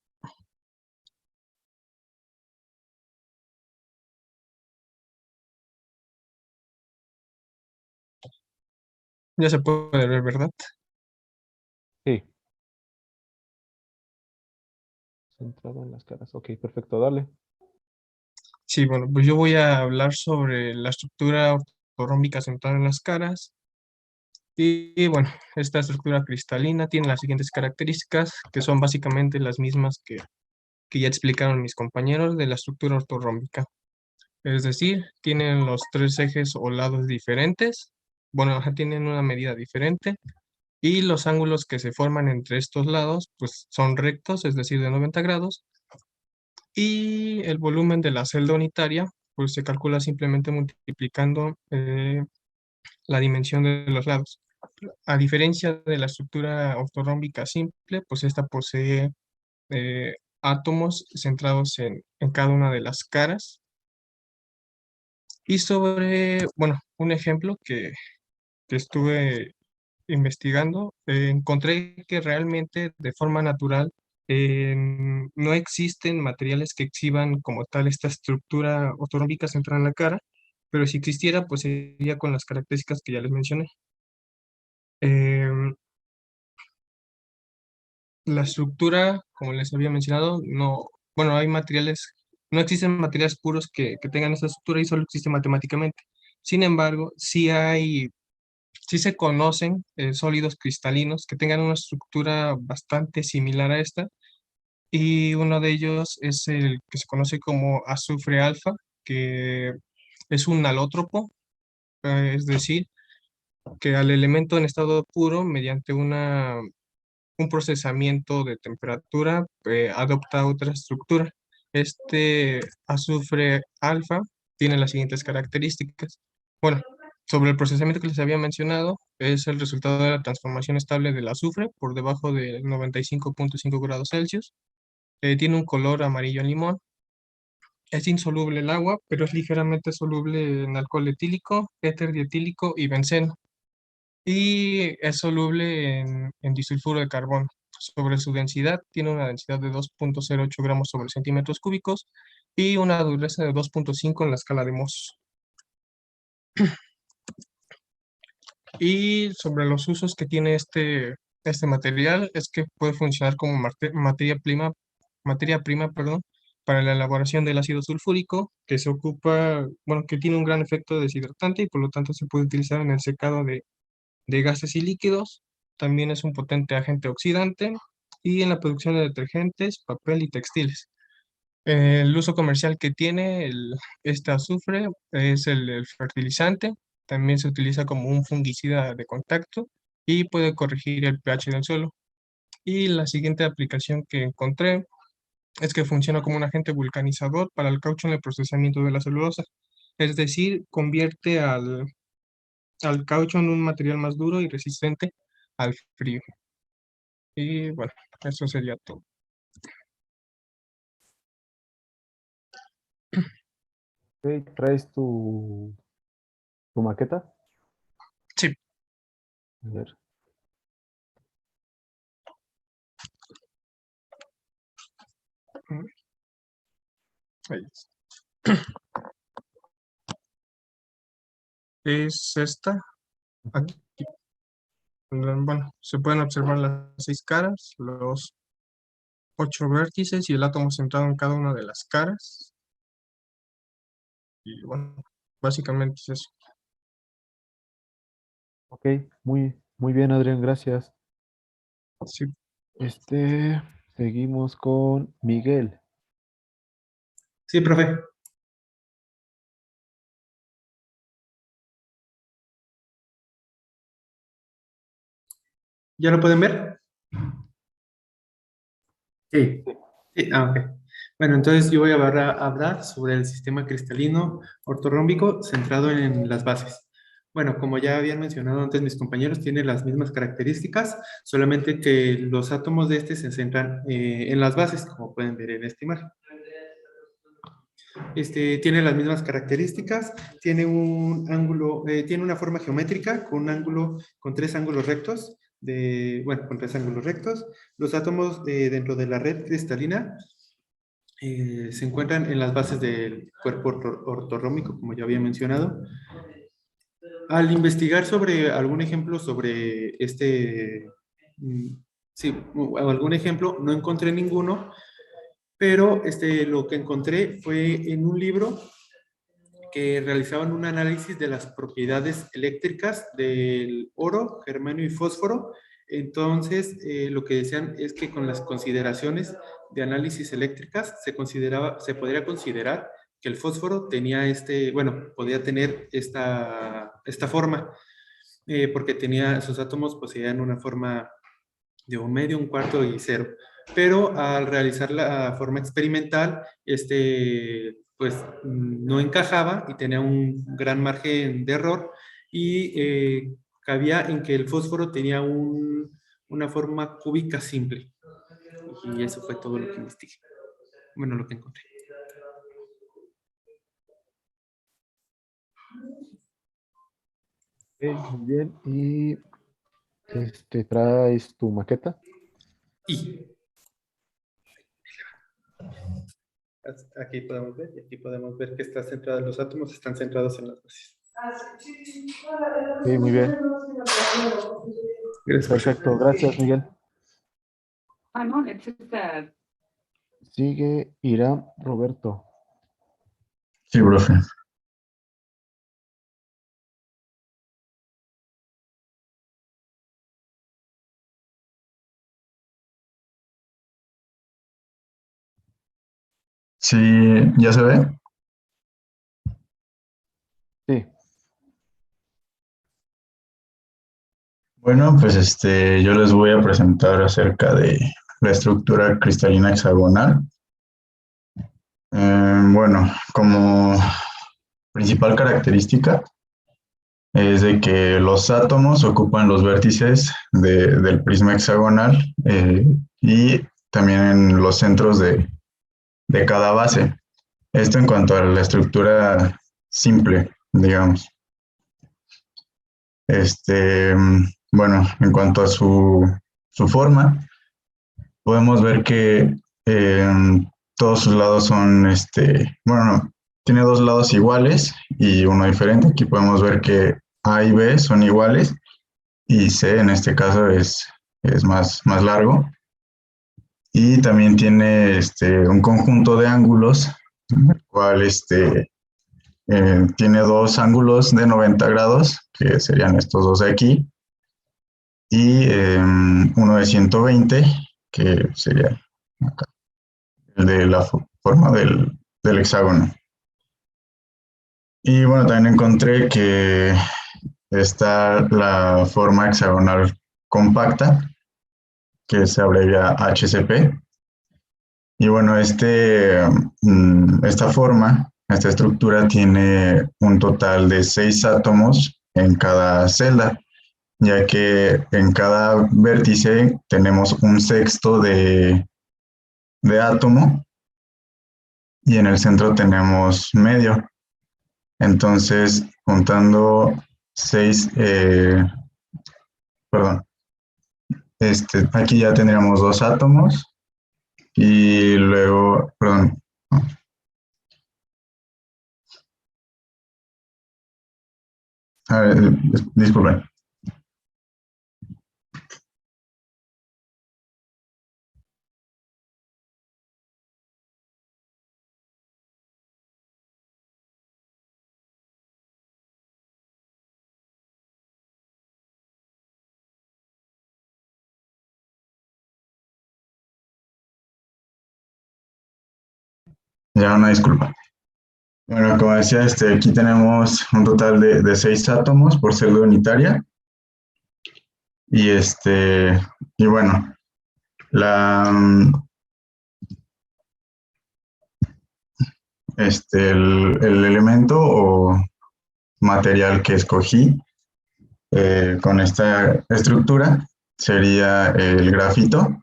Ya se puede ver, ¿verdad? Sí. Centrado en las caras. Ok, perfecto, dale. Sí, bueno, pues yo voy a hablar sobre la estructura ortorrómbica centrada en las caras. Y bueno, esta estructura cristalina tiene las siguientes características, que son básicamente las mismas que ya explicaron mis compañeros de la estructura ortorrómbica. Es decir, tienen los tres ejes o lados diferentes, bueno, tienen una medida diferente, y los ángulos que se forman entre estos lados pues son rectos, es decir, de 90 grados, y el volumen de la celda unitaria pues se calcula simplemente multiplicando la dimensión de los lados. A diferencia de la estructura ortorrómbica simple, pues esta posee átomos centrados en cada una de las caras. Y sobre, bueno, un ejemplo que estuve investigando, encontré que realmente de forma natural no existen materiales que exhiban como tal esta estructura ortorrómbica central en la cara, pero si existiera, pues sería con las características que ya les mencioné. Em, la estructura, como les había mencionado, no, bueno, hay materiales, no existen materiales puros que tengan esta estructura y solo existe matemáticamente. Sin embargo, sí se conocen sólidos cristalinos que tengan una estructura bastante similar a esta, y uno de ellos es el que se conoce como azufre alfa, que es un alótropo, es decir, que al elemento en estado puro, mediante un procesamiento de temperatura, adopta otra estructura. Este azufre alfa tiene las siguientes características. Bueno, sobre el procesamiento que les había mencionado, es el resultado de la transformación estable del azufre por debajo de 95,5 grados Celsius. Tiene un color amarillo limón. Es insoluble el agua, pero es ligeramente soluble en alcohol etílico, éter dietílico y benceno. Y es soluble en disulfuro de carbono. Sobre su densidad, tiene una densidad de 2,08 gramos sobre centímetros cúbicos y una dureza de 2,5 en la escala de Mohs. Y sobre los usos que tiene este material, es que puede funcionar como materia prima, perdón, para la elaboración del ácido sulfúrico, que se ocupa, bueno, que tiene un gran efecto deshidratante y por lo tanto se puede utilizar en el secado de gases y líquidos. También es un potente agente oxidante y en la producción de detergentes, papel y textiles. El uso comercial que tiene este azufre es el fertilizante. También se utiliza como un fungicida de contacto y puede corregir el pH del suelo. Y la siguiente aplicación que encontré es que funciona como un agente vulcanizador para el caucho en el procesamiento de la celulosa. Es decir, convierte al caucho en un material más duro y resistente al frío. Y bueno, eso sería todo. Ok, ¿traes tu maqueta? Sí. A ver. Ahí es. Es esta. Aquí. Bueno, se pueden observar las 6 caras, los 8 vértices y el átomo centrado en cada una de las caras. Y bueno, básicamente es eso. Ok, muy bien, Adrián, gracias. Sí. Seguimos con Miguel. Sí, profe. ¿Ya lo pueden ver? Sí. Sí, ok. Bueno, entonces yo voy a hablar sobre el sistema cristalino ortorrómbico centrado en las bases. Bueno, como ya habían mencionado antes mis compañeros, tiene las mismas características, solamente que los átomos de este se centran en las bases, como pueden ver en esta imagen. Tiene las mismas características, tiene un ángulo, tiene una forma geométrica con un ángulo, con 3 ángulos rectos, con 3 ángulos rectos. Los átomos dentro de la red cristalina se encuentran en las bases del cuerpo ortorrómbico, como ya había mencionado. Al investigar sobre algún ejemplo sobre sí, algún ejemplo, no encontré ninguno, pero lo que encontré fue en un libro que realizaban un análisis de las propiedades eléctricas del oro, germanio y fósforo. Entonces, lo que decían es que con las consideraciones de análisis eléctricas se podría considerar que el fósforo tenía podía tener esta forma, porque sus átomos poseían una forma de un medio, un cuarto y cero. Pero al realizar la forma experimental, pues no encajaba y tenía un gran margen de error y cabía en que el fósforo tenía una forma cúbica simple. Y eso fue todo lo que investigué. Bueno, lo que encontré. Ok, muy bien. Y ¿Traes tu maqueta? Y aquí podemos ver, y aquí podemos ver que está centrada, los átomos están centrados en las bases. Sí, muy bien. Gracias. Perfecto, gracias, Miguel. No, it's just that Sigue Irán Roberto. Sí, profe. Sí, ¿ya se ve? Sí. Bueno, pues yo les voy a presentar acerca de la estructura cristalina hexagonal. Bueno, como principal característica es de que los átomos ocupan los vértices del prisma hexagonal y también en los centros de cada base. Esto en cuanto a la estructura simple, digamos. Bueno, en cuanto a su forma, podemos ver que todos sus lados son, bueno, no, tiene dos lados iguales y uno diferente. Aquí podemos ver que A y B son iguales y C en este caso es más largo. Y también tiene un conjunto de ángulos, el cual tiene dos ángulos de 90 grados, que serían estos dos de aquí, y uno de 120, que sería acá, el de la forma del hexágono. Y bueno, también encontré que está la forma hexagonal compacta, que se abrevia HCP. Y bueno, esta forma, esta estructura tiene un total de 6 átomos en cada celda, ya que en cada vértice tenemos un sexto de átomo y en el centro tenemos medio. Entonces, juntando 6, perdón, aquí ya tendríamos 2 átomos y luego, perdón, a ver, disculpen. Ya una disculpa. Bueno, como decía, aquí tenemos un total de 6 átomos por celda unitaria. Y y bueno, el elemento o material que escogí con esta estructura sería el grafito.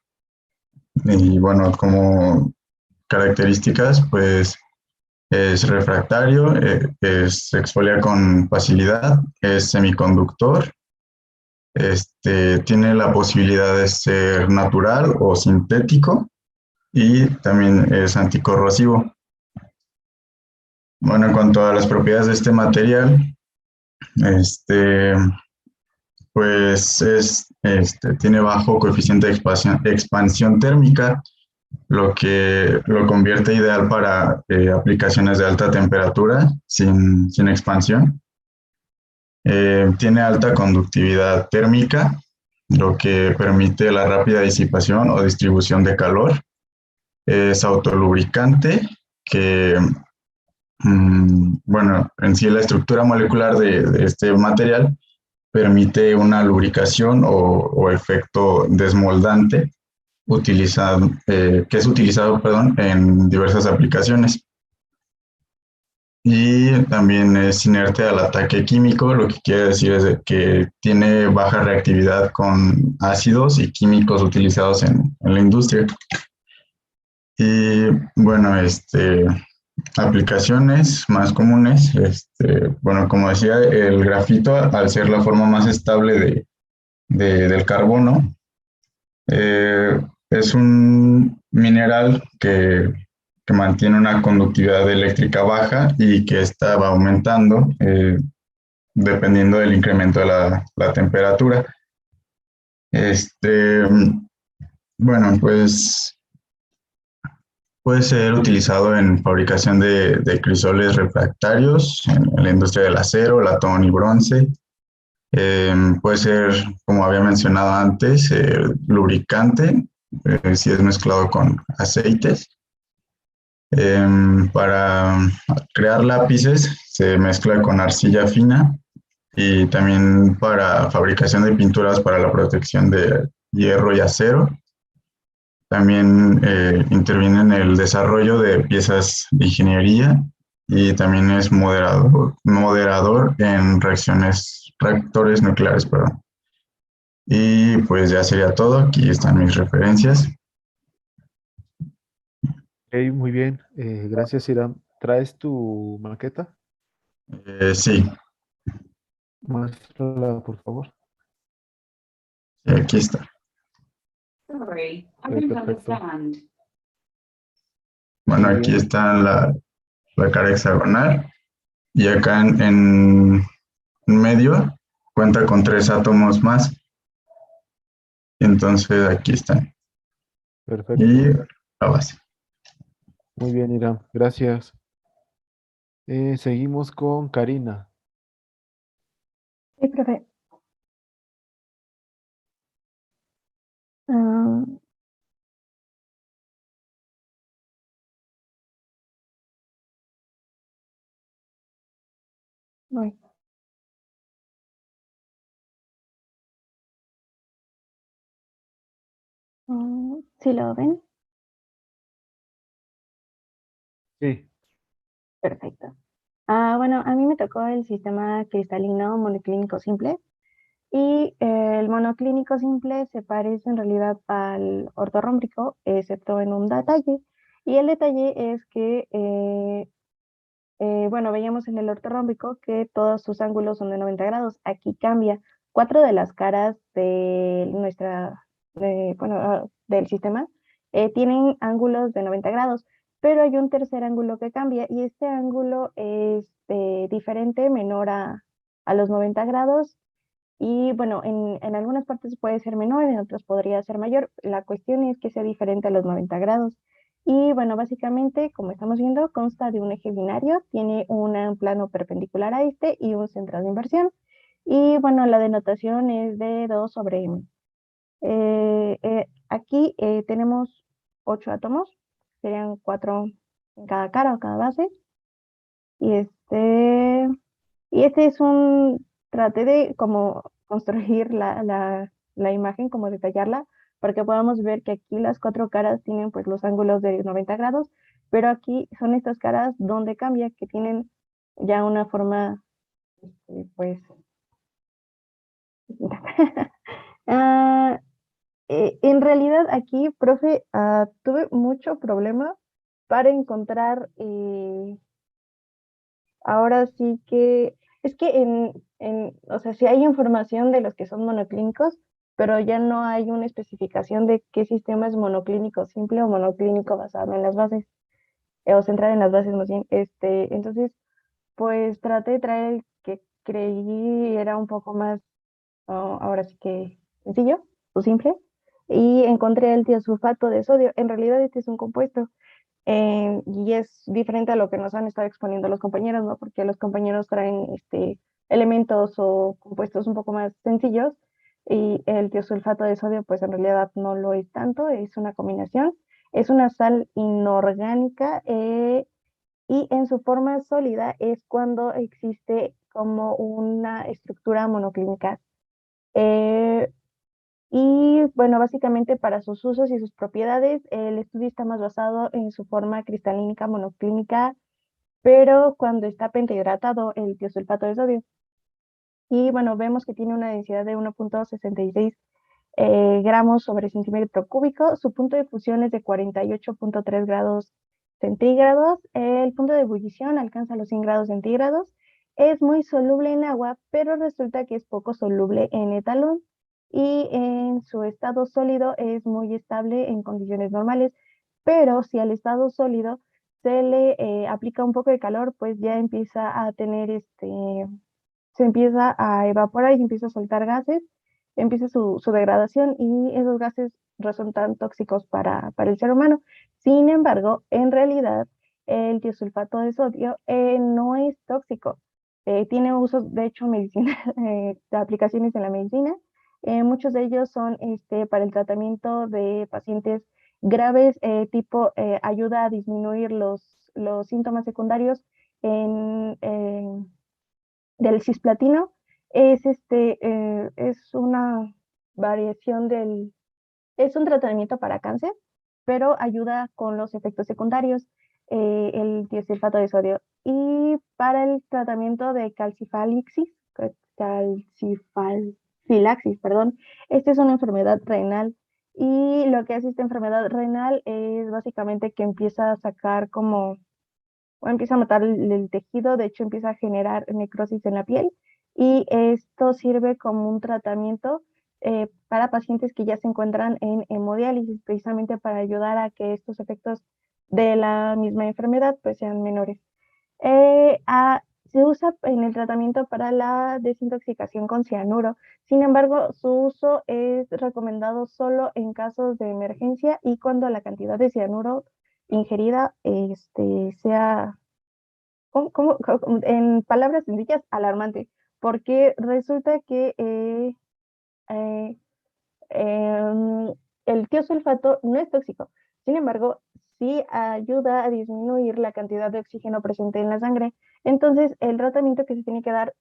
Y bueno, como características, pues es refractario, se exfolia con facilidad, es semiconductor, tiene la posibilidad de ser natural o sintético y también es anticorrosivo. Bueno, en cuanto a las propiedades de este material, pues tiene bajo coeficiente de expansión térmica, lo que lo convierte ideal para aplicaciones de alta temperatura sin expansión. Tiene alta conductividad térmica, lo que permite la rápida disipación o distribución de calor. Es autolubricante, que, bueno, en sí la estructura molecular de este material permite una lubricación o efecto desmoldante, que es utilizado, perdón, en diversas aplicaciones. Y también es inerte al ataque químico, lo que quiere decir es que tiene baja reactividad con ácidos y químicos utilizados en la industria. Y bueno, aplicaciones más comunes, bueno, como decía, el grafito, al ser la forma más estable del carbono. Es un mineral que mantiene una conductividad eléctrica baja y que estaba aumentando dependiendo del incremento de la temperatura. Bueno, pues puede ser utilizado en fabricación de crisoles refractarios en la industria del acero, latón y bronce. Puede ser, como había mencionado antes, lubricante, si es mezclado con aceites. Para crear lápices se mezcla con arcilla fina y también para fabricación de pinturas para la protección de hierro y acero. También interviene en el desarrollo de piezas de ingeniería y también es moderador en reactores nucleares, perdón. Y pues ya sería todo. Aquí están mis referencias. Ok, muy bien. Gracias, Iram. ¿Traes tu maqueta? Sí, Muéstrala, por favor. aquí está. Sorry, I Ok, don't perfecto. understand. Bueno, Muy aquí bien. está la cara hexagonal y acá en medio cuenta con 3 átomos más. Entonces aquí están. Perfecto. Y la base. Muy bien, Iram. Gracias. Seguimos con Karina. Sí, profe. Ah, voy. ¿Sí lo ven? Sí. Perfecto. Bueno, a mí me tocó el sistema cristalino monoclínico simple y el monoclínico simple se parece en realidad al ortorrómbico, excepto en un detalle. Y el detalle es que, bueno, veíamos en el ortorrómbico que todos sus ángulos son de 90 grados. Aquí cambia. 4 de las caras de del sistema tienen ángulos de 90 grados, pero hay un tercer ángulo que cambia y este ángulo es diferente, menor a los 90 grados y bueno, en algunas partes puede ser menor, en otras podría ser mayor. La cuestión es que sea diferente a los 90 grados. Y bueno, básicamente, como estamos viendo, consta de un eje binario, tiene un plano perpendicular a este y un centro de inversión. Y bueno, la denotación es de 2 sobre m. Aquí tenemos 8 átomos, serían 4 en cada cara o cada base. Y este es traté de como construir la imagen, como detallarla, para que podamos ver que aquí las 4 caras tienen pues los ángulos de 90 grados, pero aquí son estas caras donde cambia, que tienen ya una forma, pues, distinta. Ah, en realidad aquí, profe, tuve mucho problema para encontrar ahora sí que, es que o sea, sí hay información de los que son monoclínicos, pero ya no hay una especificación de qué sistema es monoclínico simple o monoclínico basado en las bases, o centrado en las bases más bien. Entonces, pues traté de traer el que creí era un poco más, ahora sí que sencillo o simple, y encontré el tiosulfato de sodio. En realidad este es un compuesto y es diferente a lo que nos han estado exponiendo los compañeros, ¿no? Porque los compañeros traen elementos o compuestos un poco más sencillos y el tiosulfato de sodio, pues en realidad no lo es tanto, es una combinación, es una sal inorgánica y en su forma sólida es cuando existe como una estructura monoclínica. Eh, y bueno, básicamente para sus usos y sus propiedades, el estudio está más basado en su forma cristalínica monoclínica, pero cuando está pentahidratado el tiosulfato de sodio. Y bueno, vemos que tiene una densidad de 1.66 gramos sobre centímetro cúbico. Su punto de fusión es de 48.3 grados centígrados. El punto de ebullición alcanza los 100 grados centígrados. Es muy soluble en agua, pero resulta que es poco soluble en etanol. y en su estado sólido es muy estable en condiciones normales, pero si al estado sólido se le aplica un poco de calor, pues ya empieza a tener se empieza a evaporar y empieza a soltar gases, empieza su degradación y esos gases resultan tóxicos para el ser humano. Sin embargo, en realidad, el tiosulfato de sodio no es tóxico. Tiene usos, de hecho, medicinal, de aplicaciones en la medicina. Muchos de ellos son para el tratamiento de pacientes graves, ayuda a disminuir los síntomas secundarios del cisplatino. Es una variación es un tratamiento para cáncer, pero ayuda con los efectos secundarios, el tiosulfato de sodio. Y para el tratamiento de calcifilaxis, perdón, esta es una enfermedad renal. Y lo que hace esta enfermedad renal es básicamente que empieza a sacar o empieza a matar el tejido, de hecho empieza a generar necrosis en la piel y esto sirve como un tratamiento para pacientes que ya se encuentran en hemodiálisis, precisamente para ayudar a que estos efectos de la misma enfermedad pues sean menores. Se usa en el tratamiento para la desintoxicación con cianuro. Sin embargo, su uso es recomendado solo en casos de emergencia y cuando la cantidad de cianuro ingerida sea, en palabras sencillas, alarmante, porque resulta que eh, el tiosulfato no es tóxico. Sin embargo, sí ayuda a disminuir la cantidad de oxígeno presente en la sangre. Entonces, el tratamiento que se tiene que dar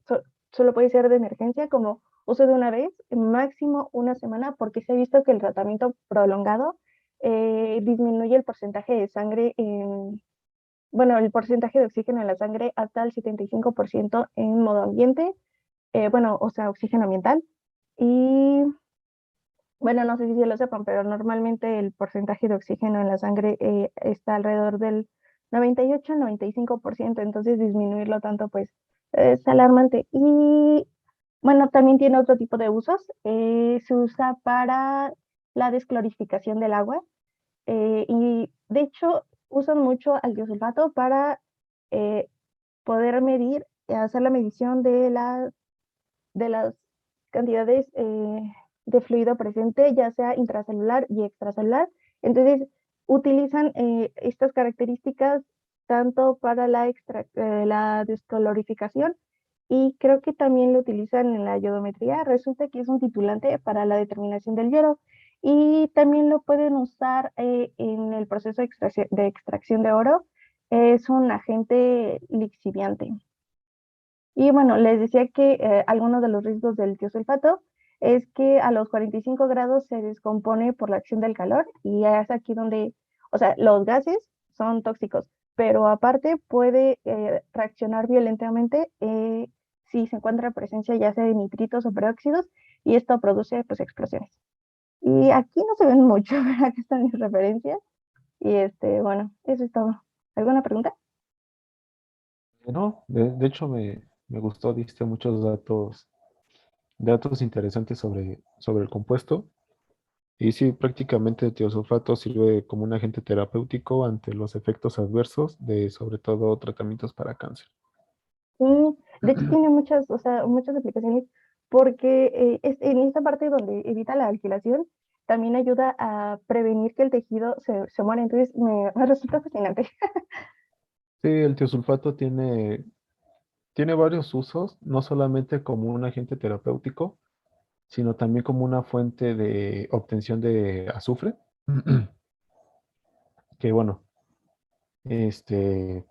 solo puede ser de emergencia, como uso de una vez, máximo una semana, porque se ha visto que el tratamiento prolongado disminuye el porcentaje de sangre el porcentaje de oxígeno en la sangre hasta el 75% en modo ambiente, o sea, oxígeno ambiental. Y bueno, no sé si se lo sepan, pero normalmente el porcentaje de oxígeno en la sangre está alrededor del 98 95%, entonces disminuirlo tanto pues es alarmante. Y bueno, también tiene otro tipo de usos. Se usa para la desclorificación del agua y de hecho usan mucho al tiosulfato para eh, poder medir, hacer la medición de las cantidades de fluido presente, ya sea intracelular y extracelular. Entonces, utilizan estas características tanto para la descolorificación y creo que también lo utilizan en la iodometría. Resulta que es un titulante para la determinación del yodo y también lo pueden usar en el proceso de extracción de oro. Es un agente lixiviante. Y bueno, les decía que algunos de los riesgos del tiosulfato es que a los 45 grados se descompone por la acción del calor y es aquí donde, o sea, los gases son tóxicos, pero aparte puede reaccionar violentamente si se encuentra presencia ya sea de nitritos o peróxidos y esto produce pues explosiones. Y aquí no se ven mucho, pero aquí están mis referencias y bueno, eso es todo. ¿Alguna pregunta? No, de hecho me gustó, diste muchos datos interesantes sobre el compuesto. Y sí, prácticamente el tiosulfato sirve como un agente terapéutico ante los efectos adversos de, sobre todo, tratamientos para cáncer. Sí, de hecho tiene muchas, o sea, muchas aplicaciones porque en esta parte donde evita la alquilación, también ayuda a prevenir que el tejido se muera. Entonces me resulta fascinante. Sí, el tiosulfato tiene varios usos, no solamente como un agente terapéutico, sino también como una fuente de obtención de azufre, que bueno, este,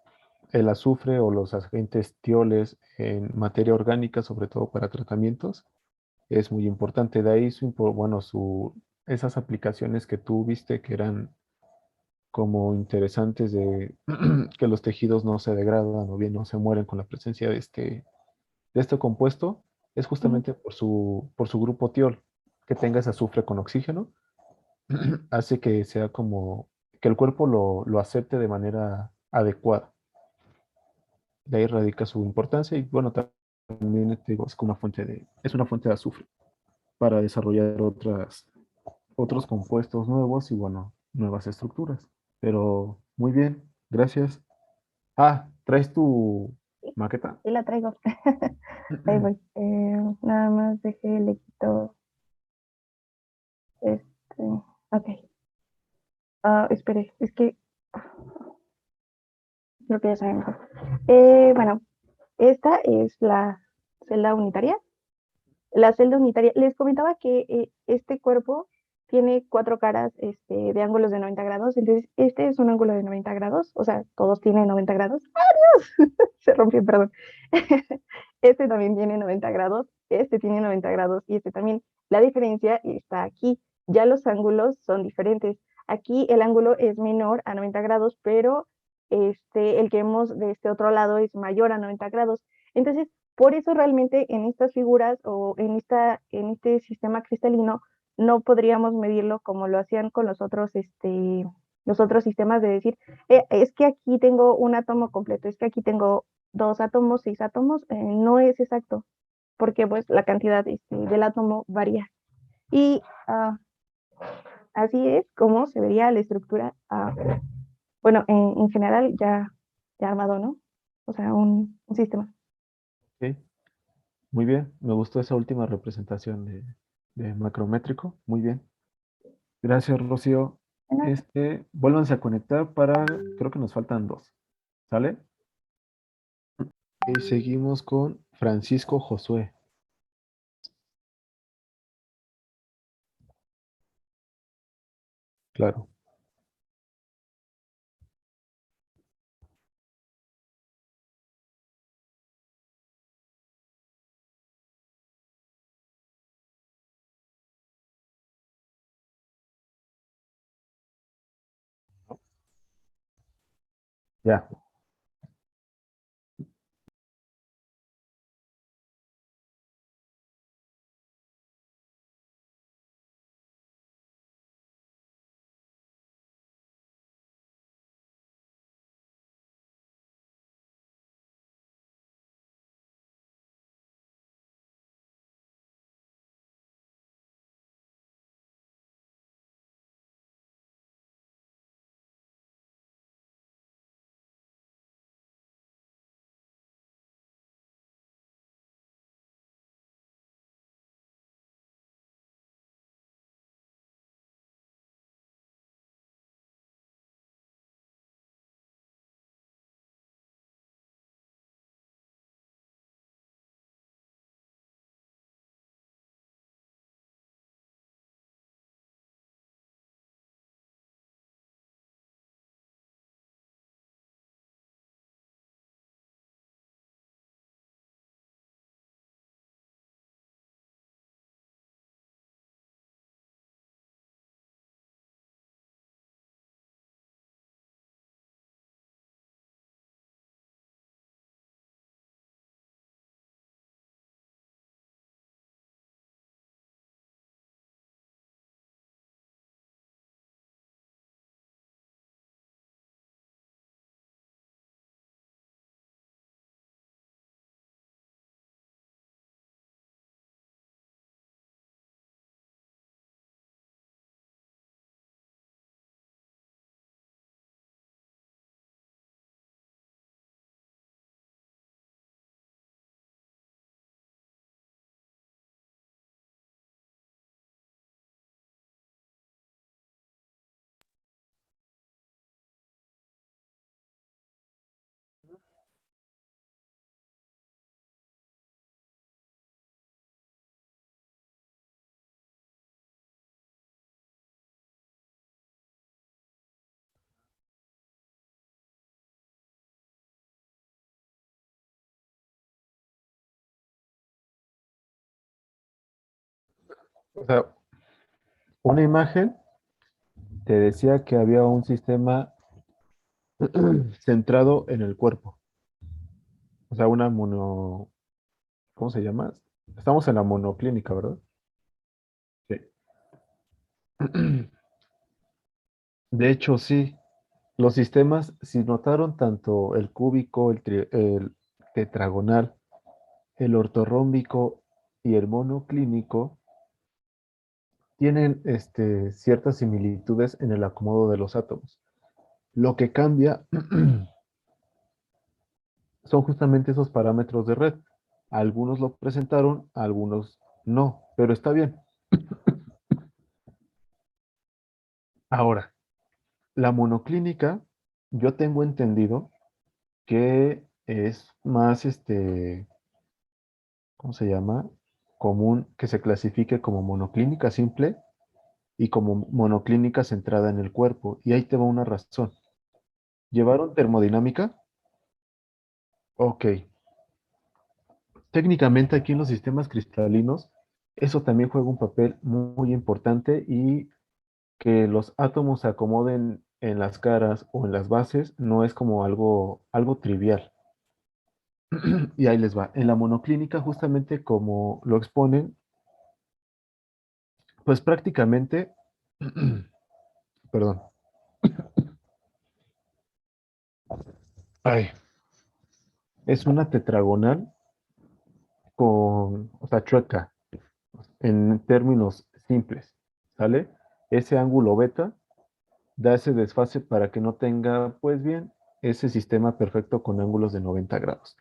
el azufre o los agentes tioles en materia orgánica, sobre todo para tratamientos, es muy importante. De ahí esas aplicaciones que tú viste que eran como interesantes de que los tejidos no se degradan o bien no se mueren con la presencia de este compuesto, es Ujú. justamente por su grupo tiol, que tenga ese azufre con oxígeno, hace que sea como que el cuerpo lo acepte de manera adecuada. De ahí radica su importancia y bueno, también te digo, es una fuente de azufre. para desarrollar otros compuestos nuevos y bueno, nuevas estructuras. Pero muy bien, gracias. Ah, ¿traes tu maqueta? Sí la traigo. Ahí voy. Nada más dejé, le quito este. Ok. Espere, es que creo que ya saben mejor. Bueno, esta es la celda unitaria. La celda unitaria, les comentaba que este cuerpo tiene 4 caras de ángulos de 90 grados, entonces este es un ángulo de 90 grados, o sea, todos tienen 90 grados. ¡Adiós! Se rompió, perdón. Este también tiene 90 grados, este tiene 90 grados y este también. La diferencia está aquí, ya los ángulos son diferentes. Aquí el ángulo es menor a 90 grados, pero el que vemos de este otro lado es mayor a 90 grados. Entonces, por eso realmente en estas figuras o en este sistema cristalino no podríamos medirlo como lo hacían con los otros sistemas de decir, es que aquí tengo un átomo completo, es que aquí tengo 2 átomos, 6 átomos, no es exacto, porque pues la cantidad del átomo varía. Y así es como se vería la estructura, bueno, en general ya armado, ¿no? O sea, un sistema. Ok, muy bien, me gustó esa última representación de macrométrico, muy bien. Gracias, Rocío. Vuélvanse a conectar creo que nos faltan 2, ¿sale? Y seguimos con Francisco Josué. Claro. Ya. O sea, una imagen te decía que había un sistema centrado en el cuerpo. O sea, ¿cómo se llama? Estamos en la monoclínica, ¿verdad? Sí. De hecho, sí. Los sistemas, si notaron tanto el cúbico, el tetragonal, el ortorrómbico y el monoclínico, tienen ciertas similitudes en el acomodo de los átomos. Lo que cambia son justamente esos parámetros de red. Algunos lo presentaron, algunos no, pero está bien. Ahora, la monoclínica, yo tengo entendido que es más, ¿cómo se llama? Común que se clasifique como monoclínica simple y como monoclínica centrada en el cuerpo. Y ahí te va una razón. ¿Llevaron termodinámica? Ok. Técnicamente aquí en los sistemas cristalinos, eso también juega un papel muy importante y que los átomos se acomoden en las caras o en las bases no es como algo trivial. Y ahí les va. En la monoclínica, justamente como lo exponen, pues prácticamente, perdón, ay, es una tetragonal o sea, chueca, en términos simples, ¿sale? Ese ángulo beta da ese desfase para que no tenga, pues bien, ese sistema perfecto con ángulos de 90 grados.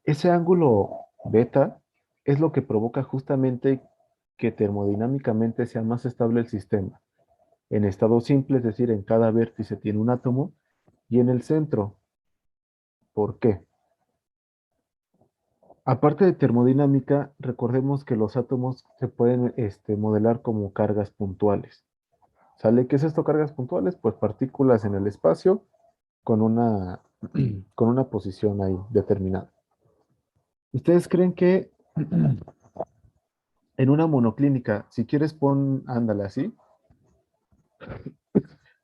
Ese ángulo beta es lo que provoca justamente que termodinámicamente sea más estable el sistema. En estado simple, es decir, en cada vértice tiene un átomo, y en el centro. ¿Por qué? Aparte de termodinámica, recordemos que los átomos se pueden modelar como cargas puntuales. ¿Sale? ¿Qué es esto, cargas puntuales? Pues partículas en el espacio con una, con una posición ahí determinada. ¿Ustedes creen que en una monoclínica, si quieres ándale así,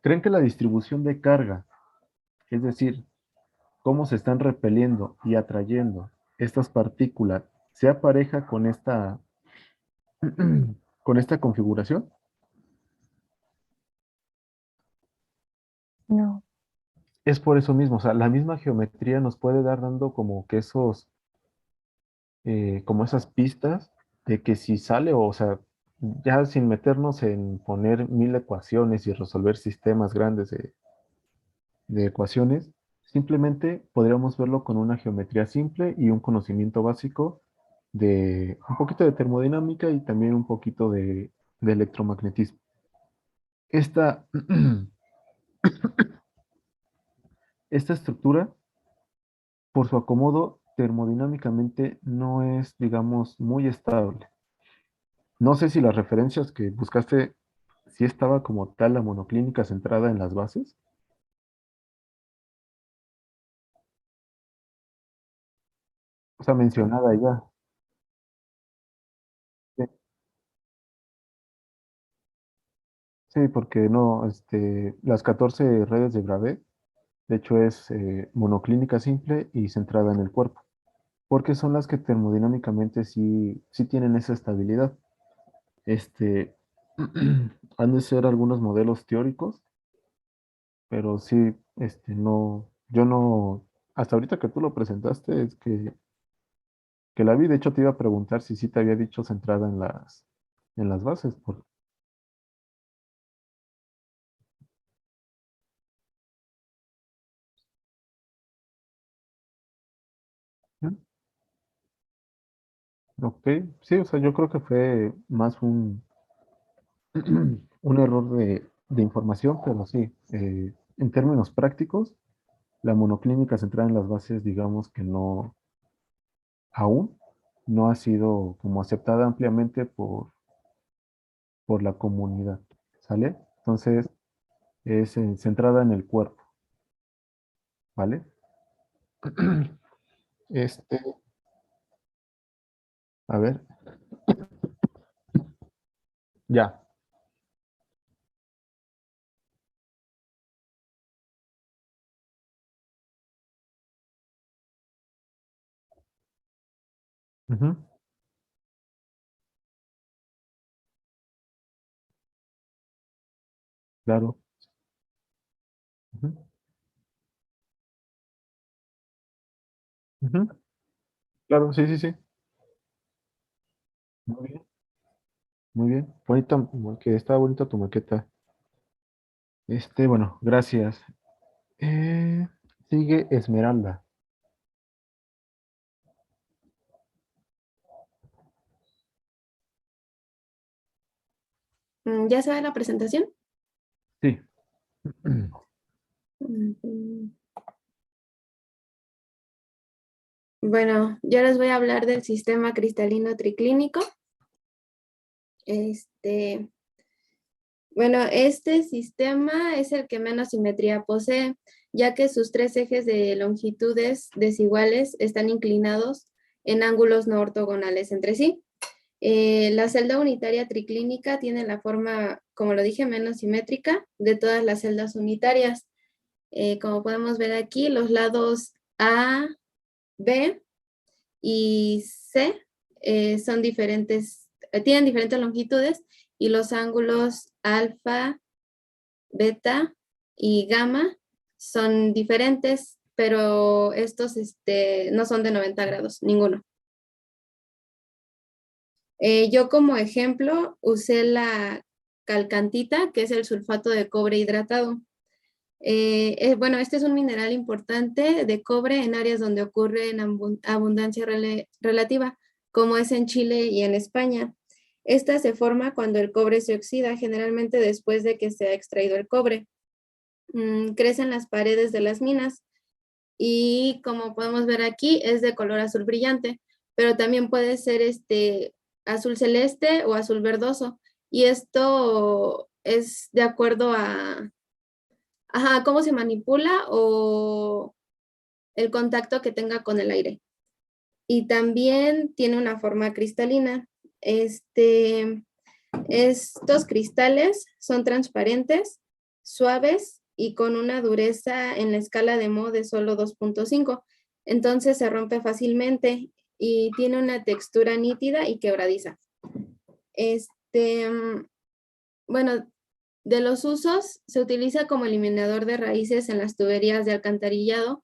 creen que la distribución de carga, es decir, cómo se están repeliendo y atrayendo estas partículas, sea pareja con esta configuración? No. Es por eso mismo, o sea, la misma geometría nos puede dar dando como que como esas pistas de que si sale, o sea, ya sin meternos en poner mil ecuaciones y resolver sistemas grandes de ecuaciones, simplemente podríamos verlo con una geometría simple y un conocimiento básico de un poquito de termodinámica y también un poquito de electromagnetismo. Esta, esta estructura, por su acomodo, termodinámicamente no es, digamos, muy estable. No sé si las referencias que buscaste, si estaba como tal la monoclínica centrada en las bases. O sea, mencionada ya. Sí, sí, porque no, las 14 redes de Gravé, de hecho es monoclínica simple y centrada en el cuerpo, porque son las que termodinámicamente sí tienen esa estabilidad. Este, han de ser algunos modelos teóricos, pero sí, no, yo no, hasta ahorita que tú lo presentaste, es que la vi. De hecho te iba a preguntar si sí te había dicho centrada en las bases. ¿Mm? Ok, sí, o sea, yo creo que fue más un error de información, pero sí, en términos prácticos, la monoclínica centrada en las bases, digamos que no, aún no ha sido como aceptada ampliamente por la comunidad, ¿sale? Entonces, es centrada en el cuerpo, ¿vale? Este, a ver, ya. Ujú, claro. Ujú, ujú, claro, sí, sí, sí. Muy bien. Muy bien. Bonita, que está bonita tu maqueta. Bueno, gracias. Eh, Sigue Esmeralda. ¿Ya se ve la presentación? Sí. Bueno, yo les voy a hablar del sistema cristalino triclínico. Bueno, este sistema es el que menos simetría posee, ya que sus tres ejes de longitudes desiguales están inclinados en ángulos no ortogonales entre sí. La celda unitaria triclínica tiene la forma, como lo dije, menos simétrica de todas las celdas unitarias. Como podemos ver aquí, los lados A, B y C son diferentes, tienen diferentes longitudes y los ángulos alfa, beta y gamma son diferentes, pero estos no son de 90 grados, ninguno. Yo como ejemplo usé la calcantita, que es el sulfato de cobre hidratado. Bueno, este es un mineral importante de cobre en áreas donde ocurre en abundancia relativa, como es en Chile y en España. Esta se forma cuando el cobre se oxida, generalmente después de que se ha extraído el cobre. Crece en las paredes de las minas y como podemos ver aquí es de color azul brillante, pero también puede ser azul celeste o azul verdoso. Y esto es de acuerdo a cómo se manipula o el contacto que tenga con el aire. Y también tiene una forma cristalina. Estos cristales son transparentes, suaves y con una dureza en la escala de Mohs de solo 2.5. Entonces se rompe fácilmente y tiene una textura nítida y quebradiza. Bueno, de los usos, se utiliza como eliminador de raíces en las tuberías de alcantarillado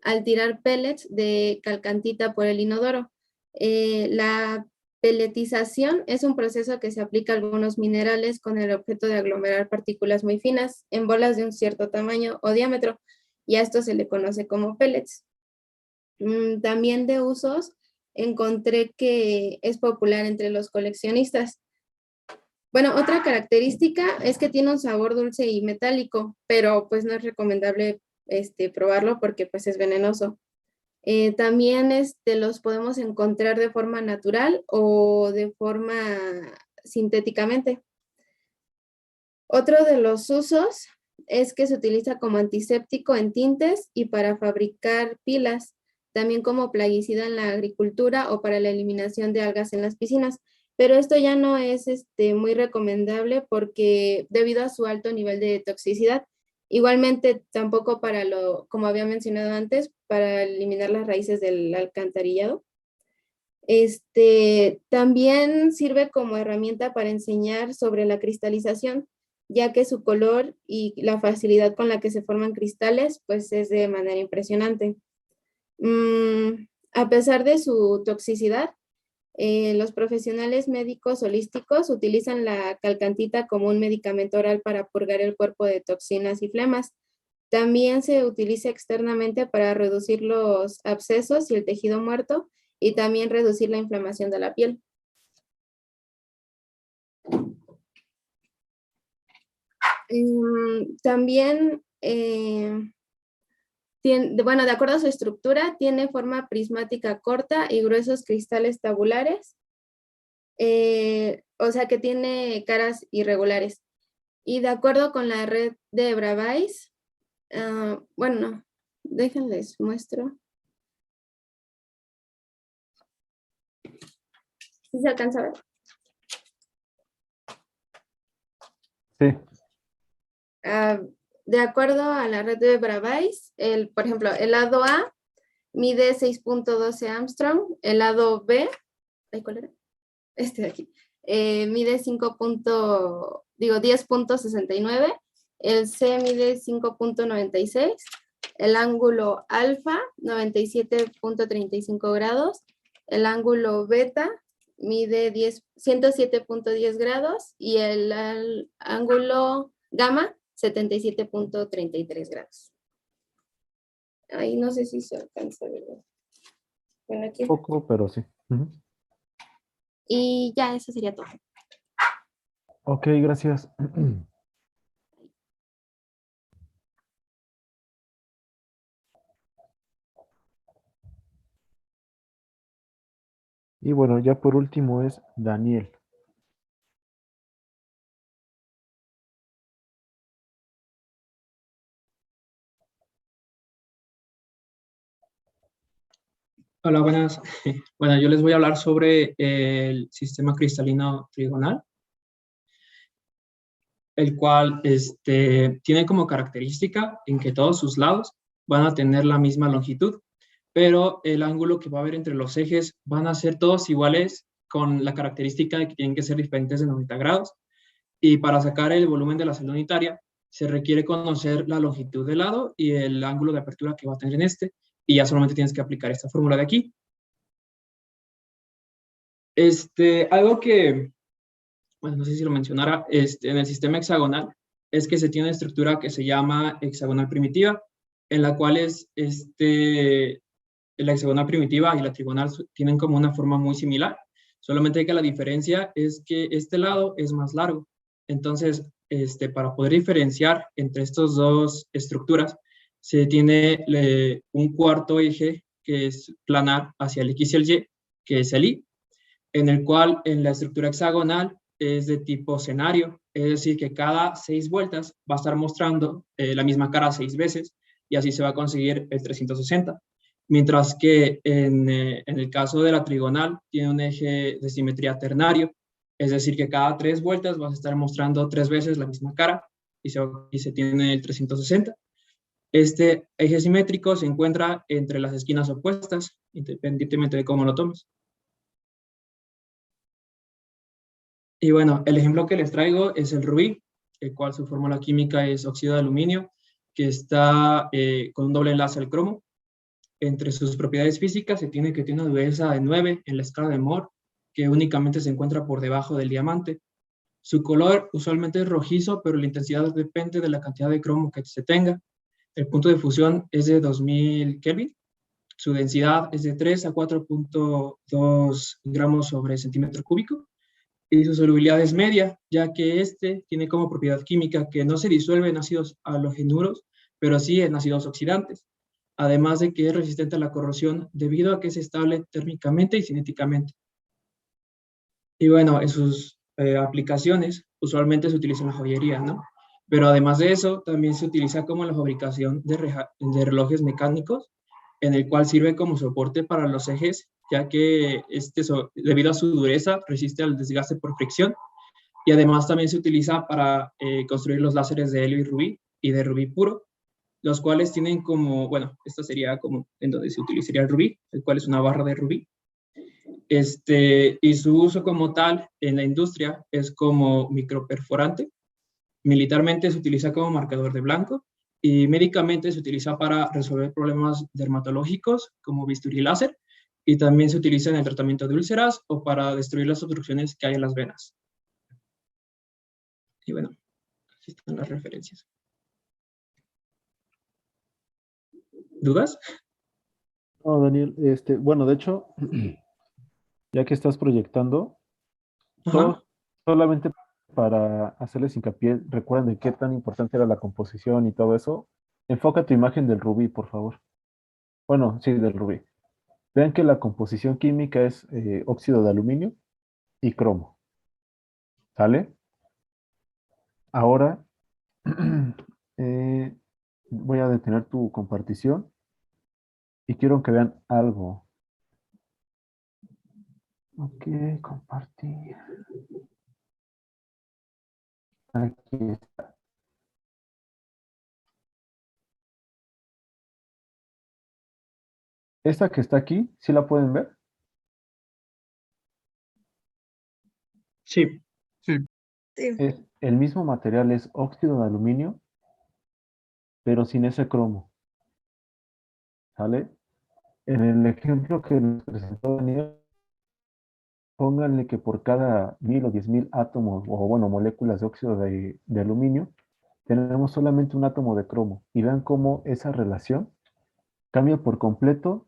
al tirar pellets de calcantita por el inodoro. La pelletización es un proceso que se aplica a algunos minerales con el objeto de aglomerar partículas muy finas en bolas de un cierto tamaño o diámetro, y a esto se le conoce como pellets. También de usos, encontré que es popular entre los coleccionistas. Bueno, otra característica es que tiene un sabor dulce y metálico, pero pues no es recomendable probarlo porque pues es venenoso. También los podemos encontrar de forma natural o de forma sintéticamente. Otro de los usos es que se utiliza como antiséptico en tintes y para fabricar pilas, también como plaguicida en la agricultura o para la eliminación de algas en las piscinas. Pero esto ya no es muy recomendable porque debido a su alto nivel de toxicidad. Igualmente tampoco como había mencionado antes, para eliminar las raíces del alcantarillado. También sirve como herramienta para enseñar sobre la cristalización, ya que su color y la facilidad con la que se forman cristales, pues es de manera impresionante. A pesar de su toxicidad, los profesionales médicos holísticos utilizan la calcantita como un medicamento oral para purgar el cuerpo de toxinas y flemas. También se utiliza externamente para reducir los abscesos y el tejido muerto y también reducir la inflamación de la piel. También, bueno, de acuerdo a su estructura, tiene forma prismática corta y gruesos cristales tabulares, o sea que tiene caras irregulares. Y de acuerdo con la red de Bravais, bueno, déjenles muestro. ¿Sí se alcanza a ver? Sí. De acuerdo a la red de Bravais, por ejemplo, el lado A mide 6.12 Armstrong, el lado B, ¿cuál era? De aquí, mide 10.69, el C mide 5.96, el ángulo alfa 97.35 grados, el ángulo beta mide 107.10 grados y el ángulo gamma 77.33 grados. Ahí no sé si se alcanza a ver. Bueno, aquí está. Poco, pero sí. Y ya, eso sería todo. Ok, gracias. Y bueno, ya por último es Daniel. Hola, buenas. Bueno, yo les voy a hablar sobre el sistema cristalino trigonal, el cual tiene como característica en que todos sus lados van a tener la misma longitud, pero el ángulo que va a haber entre los ejes van a ser todos iguales con la característica de que tienen que ser diferentes de 90 grados. Y para sacar el volumen de la celda unitaria, se requiere conocer la longitud del lado y el ángulo de apertura que va a tener en y ya solamente tienes que aplicar esta fórmula de aquí. Algo que, bueno, no sé si lo mencionara, en el sistema hexagonal, es que se tiene una estructura que se llama hexagonal primitiva, en la cual la hexagonal primitiva y la trigonal tienen como una forma muy similar, solamente que la diferencia es que este lado es más largo. Entonces, para poder diferenciar entre estas dos estructuras, se tiene un cuarto eje que es planar hacia el X y el Y, que es el Y, en el cual en la estructura hexagonal es de tipo escenario, es decir, que cada 6 vueltas va a estar mostrando la misma cara 6 veces, y así se va a conseguir el 360. Mientras que en el caso de la trigonal tiene un eje de simetría ternario, es decir, que cada 3 vueltas vas a estar mostrando 3 veces la misma cara, y se tiene el 360. Este eje simétrico se encuentra entre las esquinas opuestas, independientemente de cómo lo tomes. Y bueno, el ejemplo que les traigo es el rubí, el cual su fórmula química es óxido de aluminio, que está con un doble enlace al cromo. Entre sus propiedades físicas se tiene que tiene una dureza de 9 en la escala de Mohs, que únicamente se encuentra por debajo del diamante. Su color usualmente es rojizo, pero la intensidad depende de la cantidad de cromo que se tenga. El punto de fusión es de 2000 Kelvin. Su densidad es de 3 a 4.2 gramos sobre centímetro cúbico. Y su solubilidad es media, ya que tiene como propiedad química que no se disuelve en ácidos halogenuros, pero sí en ácidos oxidantes, además de que es resistente a la corrosión debido a que es estable térmicamente y cinéticamente. Y bueno, en sus aplicaciones usualmente se utiliza en la joyería, ¿no? Pero además de eso, también se utiliza como la fabricación de relojes mecánicos, en el cual sirve como soporte para los ejes, ya que debido a su dureza resiste al desgaste por fricción, y además también se utiliza para construir los láseres de helio y rubí y de rubí puro, los cuales tienen como, bueno, esta sería como en donde se utilizaría el rubí, el cual es una barra de rubí. Y su uso como tal en la industria es como microperforante. Militarmente se utiliza como marcador de blanco y médicamente se utiliza para resolver problemas dermatológicos como bisturí láser, y también se utiliza en el tratamiento de úlceras o para destruir las obstrucciones que hay en las venas. Y bueno, aquí están las referencias. ¿Dudas? No, Daniel, bueno, de hecho, ya que estás proyectando, solamente para hacerles hincapié, recuerden de qué tan importante era la composición y todo eso. Enfoca tu imagen del rubí, por favor. Bueno, sí, del rubí. Vean que la composición química es óxido de aluminio y cromo. ¿Sale? Ahora voy a detener tu compartición y quiero que vean algo. Ok, compartir. Aquí está. Esta que está aquí, ¿sí la pueden ver? Sí. El mismo material es óxido de aluminio, pero sin ese cromo. ¿Sale? En el ejemplo que nos presentó Daniel, pónganle que por cada 1000 o 10.000 átomos, o bueno, moléculas de óxido de aluminio, tenemos solamente un átomo de cromo. Y vean cómo esa relación cambia por completo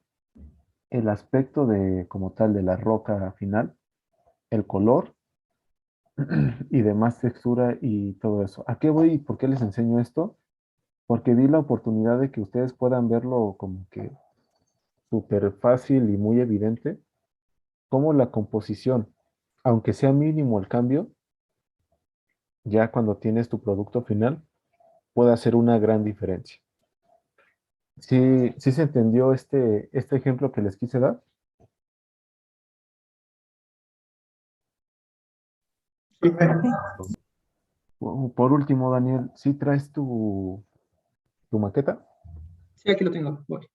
el aspecto de, como tal, de la roca final, el color y demás textura y todo eso. ¿A qué voy y por qué les enseño esto? Porque vi la oportunidad de que ustedes puedan verlo como que súper fácil y muy evidente, como la composición, aunque sea mínimo el cambio, ya cuando tienes tu producto final, puede hacer una gran diferencia. ¿Sí, sí se entendió este ejemplo que les quise dar? Por último, Daniel, ¿sí traes tu maqueta? Sí, aquí lo tengo. Voy.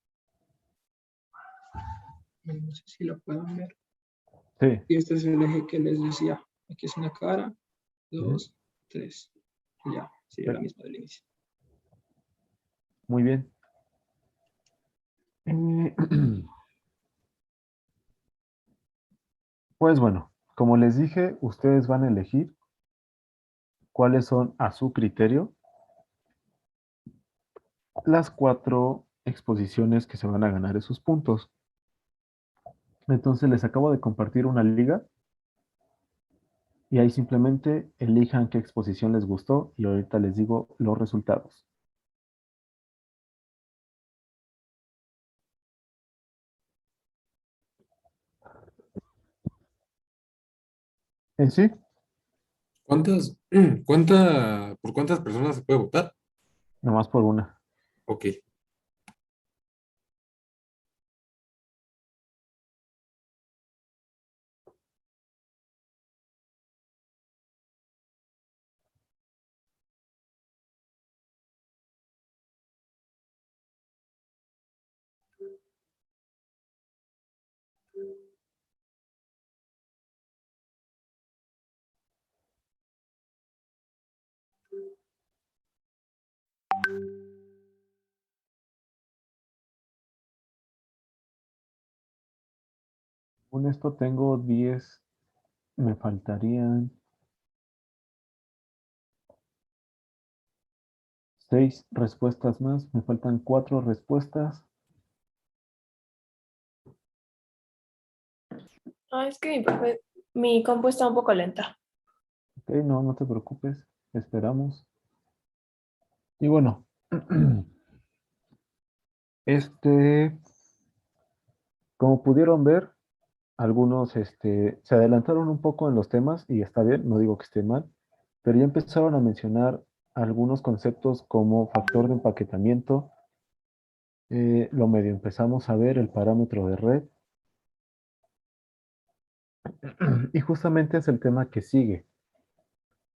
No sé si lo pueden ver. Sí. Y este es el eje que les decía. Aquí es una cara, Ujú. 2, 3. Y ya, sería la misma del inicio. Muy bien. Pues bueno, como les dije, ustedes van a elegir cuáles son a su criterio las 4 exposiciones que se van a ganar esos puntos. Entonces les acabo de compartir una liga y ahí simplemente elijan qué exposición les gustó y ahorita les digo los resultados. En sí, ¿Por cuántas personas se puede votar? nomás por una. Ok. Con esto tengo 10, me faltarían 6 respuestas más, me faltan 4 respuestas. Ah, es que mi compu está un poco lenta. Ok, no, no te preocupes, esperamos. Y bueno, como pudieron ver, algunos se adelantaron un poco en los temas y está bien, no digo que esté mal, pero ya empezaron a mencionar algunos conceptos como factor de empaquetamiento, lo medio empezamos a ver, el parámetro de red, y justamente es el tema que sigue.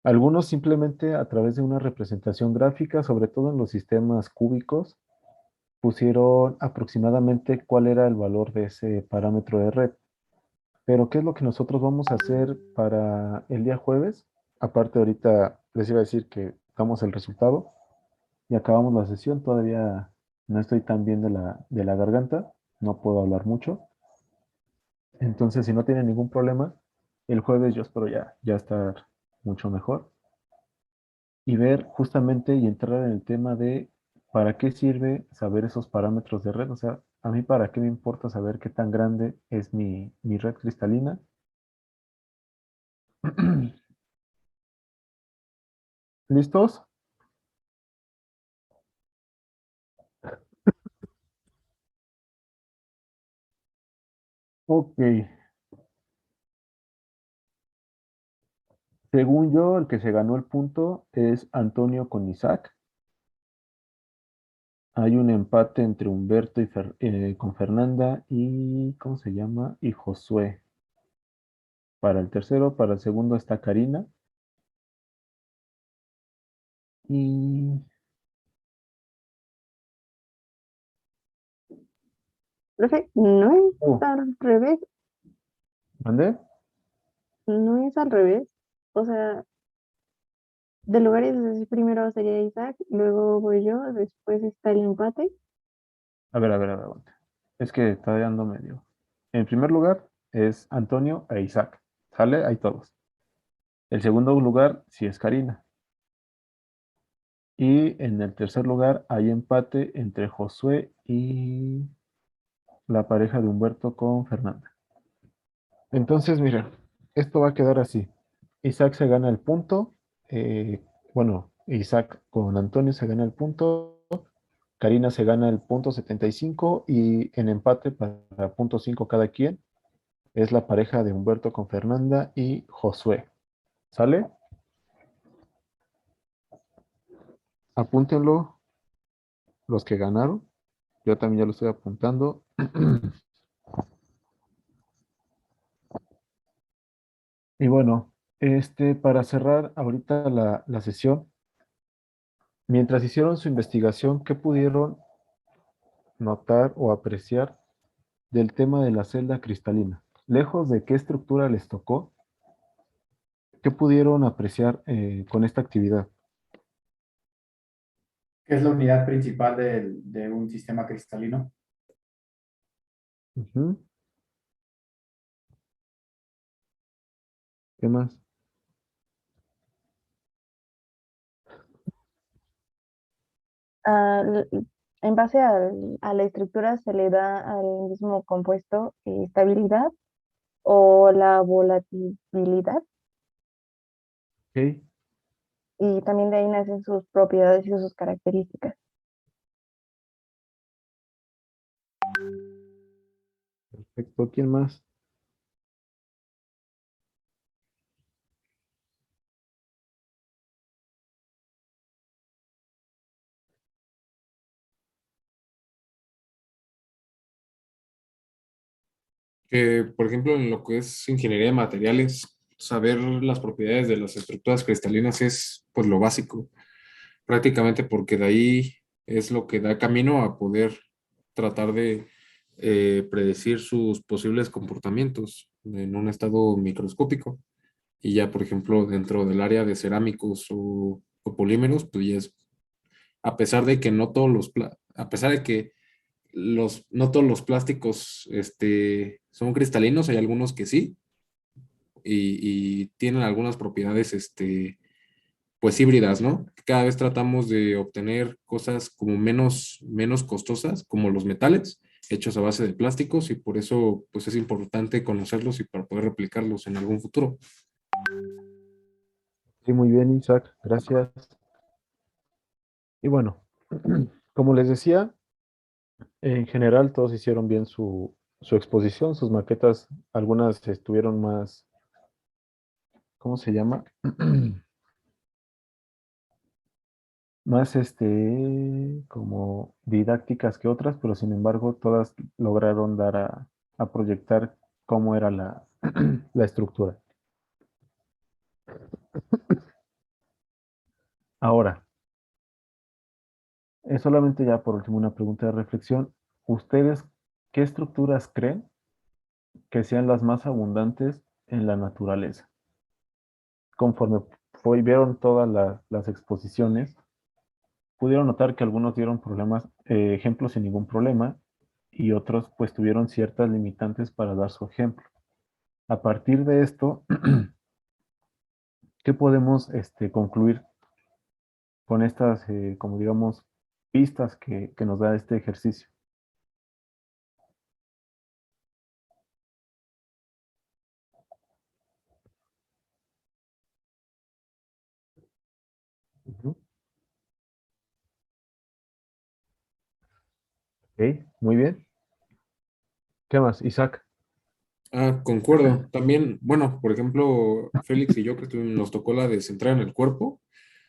Algunos simplemente a través de una representación gráfica, sobre todo en los sistemas cúbicos, pusieron aproximadamente cuál era el valor de ese parámetro de red. Pero ¿qué es lo que nosotros vamos a hacer para el día jueves? Aparte ahorita les iba a decir que damos el resultado y acabamos la sesión. Todavía no estoy tan bien de la garganta, no puedo hablar mucho. Entonces, si no tienen ningún problema, el jueves yo espero ya estar mucho mejor y ver justamente y entrar en el tema de para qué sirve saber esos parámetros de red. O sea, a mí para qué me importa saber qué tan grande es mi red cristalina. ¿Listos? Ok. Según yo, el que se ganó el punto es Antonio con Isaac. Hay un empate entre Humberto con Fernanda y, ¿cómo se llama? Y Josué. Para el tercero, para el segundo está Karina. Y, Profe, no es oh, al revés, ¿mandé? no es al revés. O sea, de lugares así, primero sería Isaac, luego voy yo, después está el empate. A ver, aguanta. Es que está dando medio. En primer lugar es Antonio e Isaac. ¿Sale? Hay todos. El segundo lugar sí es Karina. Y en el tercer lugar hay empate entre Josué y la pareja de Humberto con Fernanda. Entonces, mira, esto va a quedar así. Isaac se gana el punto. Bueno, Isaac con Antonio se gana el punto. Karina se gana el punto 75 y en empate para punto 5 cada quien es la pareja de Humberto con Fernanda y Josué. ¿Sale? Apúntenlo los que ganaron. Yo también ya lo estoy apuntando. Y bueno, para cerrar ahorita la sesión, mientras hicieron su investigación, ¿qué pudieron notar o apreciar del tema de la celda cristalina? Lejos de qué estructura les tocó, ¿qué pudieron apreciar con esta actividad? ¿Qué es la unidad principal de un sistema cristalino? Ujú. ¿Qué más? Ah, en base a la estructura se le da al mismo compuesto estabilidad o la volatilidad, Ok, y también de ahí nacen sus propiedades y sus características. perfecto. ¿Quién más? Que, por ejemplo, en lo que es ingeniería de materiales, saber las propiedades de las estructuras cristalinas es pues lo básico, prácticamente porque de ahí es lo que da camino a poder tratar de predecir sus posibles comportamientos en un estado microscópico. Y ya, por ejemplo, dentro del área de cerámicos o polímeros, pues ya es, a pesar de que no todos a pesar de que no todos los plásticos son cristalinos, hay algunos que sí, y tienen algunas propiedades pues híbridas, ¿no? Cada vez tratamos de obtener cosas como menos costosas, como los metales, hechos a base de plásticos, y por eso pues es importante conocerlos y para poder replicarlos en algún futuro. Sí, muy bien, Isaac. Gracias. Y bueno, como les decía, en general todos hicieron bien su exposición, sus maquetas, algunas estuvieron más, ¿cómo se llama? Más como didácticas que otras, pero sin embargo todas lograron dar a proyectar cómo era la estructura. Ahora, es solamente ya por último una pregunta de reflexión. ¿Ustedes qué estructuras creen que sean las más abundantes en la naturaleza? Conforme vieron todas las exposiciones, pudieron notar que algunos dieron problemas, ejemplos sin ningún problema, y otros pues tuvieron ciertas limitantes para dar su ejemplo. A partir de esto, ¿qué podemos concluir con estas, como digamos, pistas que nos da este ejercicio? Ujú. Ok, muy bien. ¿Qué más, Isaac? Ah, concuerdo. También, bueno, por ejemplo, Félix y yo que nos tocó la de centrar en el cuerpo,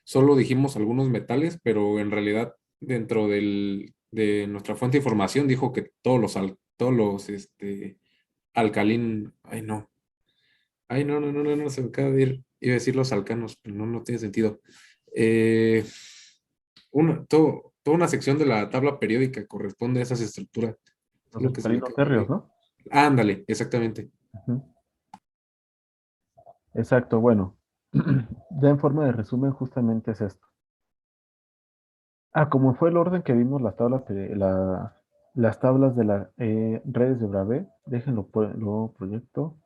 solo dijimos algunos metales, pero en realidad dentro de nuestra fuente de información dijo que todos los ay no, se me acaba de ir, iba a decir los alcanos, pero no tiene sentido. Eh, toda una sección de la tabla periódica corresponde a esas estructuras. Es Los lo que se me cristalinos acaba de férreos, ir. ¿no? Ándale, exactamente. Ujú. Exacto, bueno. Ya en forma de resumen, justamente es esto. Como fue el orden que vimos las tablas de las redes de Bravais, déjenlo lo proyecto.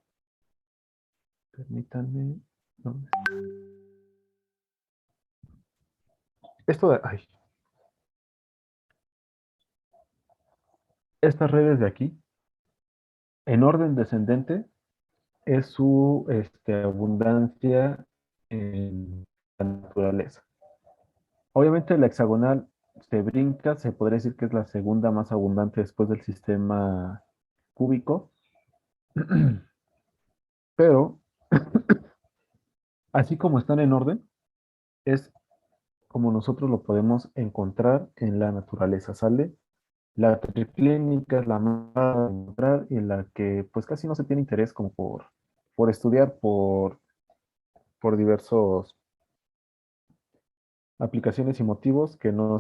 Permítanme. ¿Dónde está? Esto de, ay, estas redes de aquí, en orden descendente, es su abundancia en la naturaleza. Obviamente la hexagonal se brinca, se podría decir que es la segunda más abundante después del sistema cúbico, pero así como están en orden, es como nosotros lo podemos encontrar en la naturaleza, ¿sale? La triclínica es la más rara de encontrar y en la que pues casi no se tiene interés como por estudiar por diversos aplicaciones y motivos que no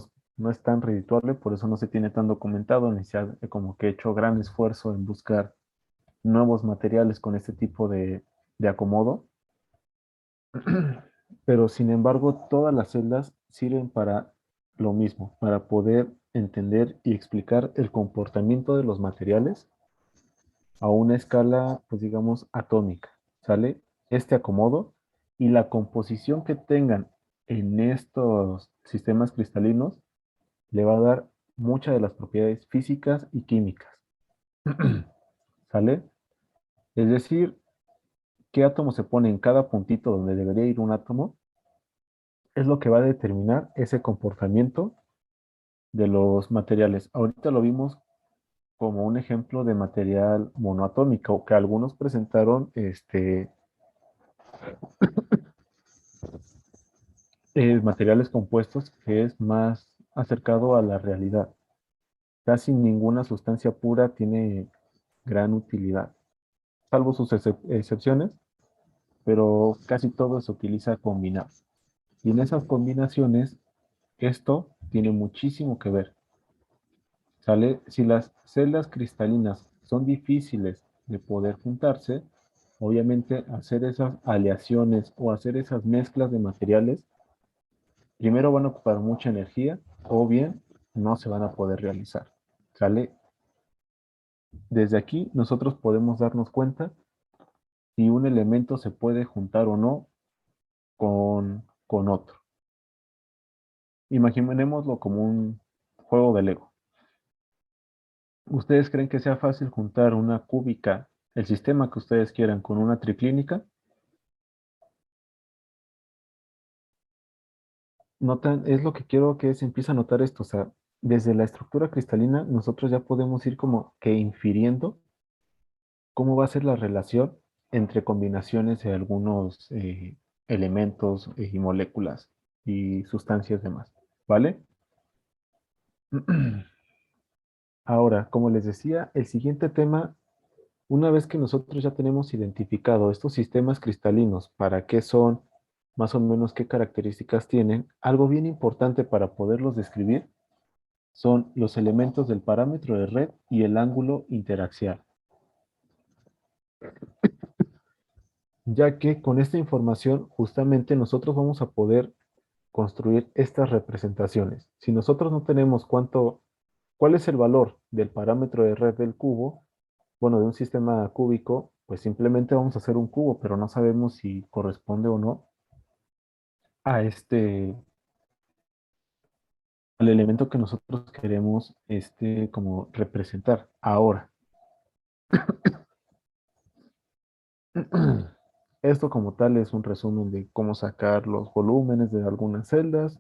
es tan redituable, por eso no se tiene tan documentado, ni se ha como que hecho gran esfuerzo en buscar nuevos materiales con este tipo de acomodo. Pero sin embargo, todas las celdas sirven para lo mismo, para poder entender y explicar el comportamiento de los materiales a una escala, pues digamos, atómica, ¿sale? Este acomodo y la composición que tengan en estos sistemas cristalinos le va a dar muchas de las propiedades físicas y químicas, ¿sale? Es decir, qué átomo se pone en cada puntito donde debería ir un átomo es lo que va a determinar ese comportamiento de los materiales. Ahorita lo vimos como un ejemplo de material monoatómico que algunos presentaron materiales compuestos que es más acercado a la realidad. Casi ninguna sustancia pura tiene gran utilidad, salvo sus excepciones, pero casi todo se utiliza combinado. Y en esas combinaciones, esto tiene muchísimo que ver. ¿Sale? Si las celdas cristalinas son difíciles de poder juntarse, obviamente hacer esas aleaciones o hacer esas mezclas de materiales, primero van a ocupar mucha energía o bien no se van a poder realizar. ¿Sale? Desde aquí nosotros podemos darnos cuenta si un elemento se puede juntar o no con otro. Imaginémoslo como un juego de Lego. ¿Ustedes creen que sea fácil juntar una cúbica, el sistema que ustedes quieran, con una triclínica? Notan, es lo que quiero que se empiece a notar esto, o sea, desde la estructura cristalina nosotros ya podemos ir como que infiriendo cómo va a ser la relación entre combinaciones de algunos elementos y moléculas y sustancias demás, ¿vale? Ahora, como les decía, el siguiente tema, una vez que nosotros ya tenemos identificado estos sistemas cristalinos, para qué son, más o menos qué características tienen, algo bien importante para poderlos describir son los elementos del parámetro de red y el ángulo interaxial. Ya que con esta información justamente nosotros vamos a poder construir estas representaciones. Si nosotros no tenemos cuál es el valor del parámetro de red del cubo, bueno, de un sistema cúbico, pues simplemente vamos a hacer un cubo, pero no sabemos si corresponde o no a al elemento que nosotros queremos como representar. Ahora, esto como tal es un resumen de cómo sacar los volúmenes de algunas celdas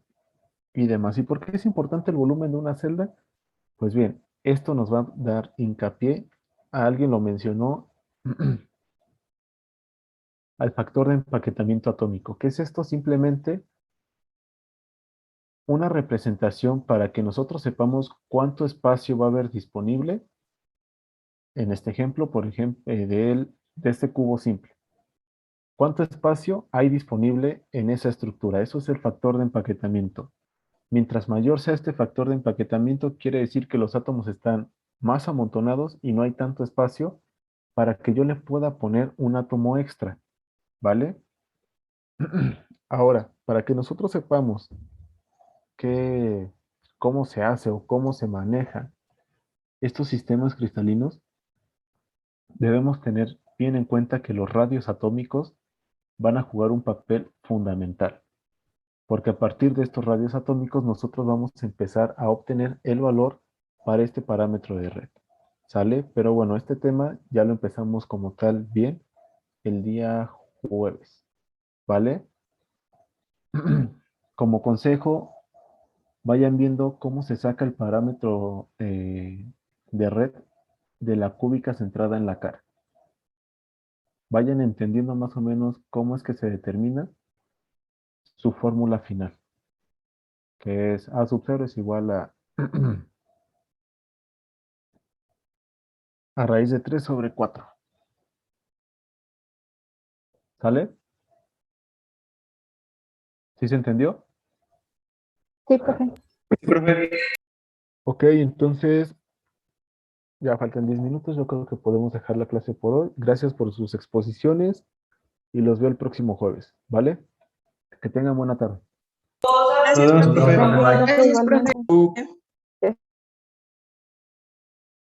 y demás. ¿Y por qué es importante el volumen de una celda? Pues bien, esto nos va a dar hincapié, a alguien lo mencionó, al factor de empaquetamiento atómico. ¿Qué es esto? Simplemente una representación para que nosotros sepamos cuánto espacio va a haber disponible en este ejemplo, por ejemplo, de este cubo simple. ¿Cuánto espacio hay disponible en esa estructura? Eso es el factor de empaquetamiento. Mientras mayor sea este factor de empaquetamiento, quiere decir que los átomos están más amontonados y no hay tanto espacio para que yo le pueda poner un átomo extra, ¿vale? Ahora, para que nosotros sepamos cómo se hace o cómo se maneja estos sistemas cristalinos, debemos tener bien en cuenta que los radios atómicos van a jugar un papel fundamental, porque a partir de estos radios atómicos nosotros vamos a empezar a obtener el valor para este parámetro de red. ¿Sale? Pero bueno, este tema ya lo empezamos como tal bien el día jueves, ¿vale? Como consejo, vayan viendo cómo se saca el parámetro de red de la cúbica centrada en la cara. Vayan entendiendo más o menos cómo es que se determina su fórmula final, que es A sub 0 es igual a a raíz de 3 sobre 4. ¿Sale? ¿Sí se entendió? Sí, profe. Ok, entonces ya faltan 10 minutos. Yo creo que podemos dejar la clase por hoy. Gracias por sus exposiciones y los veo el próximo jueves, ¿vale? Que tengan buena tarde. Gracias, profe. Gracias, Gracias, igualmente. profe.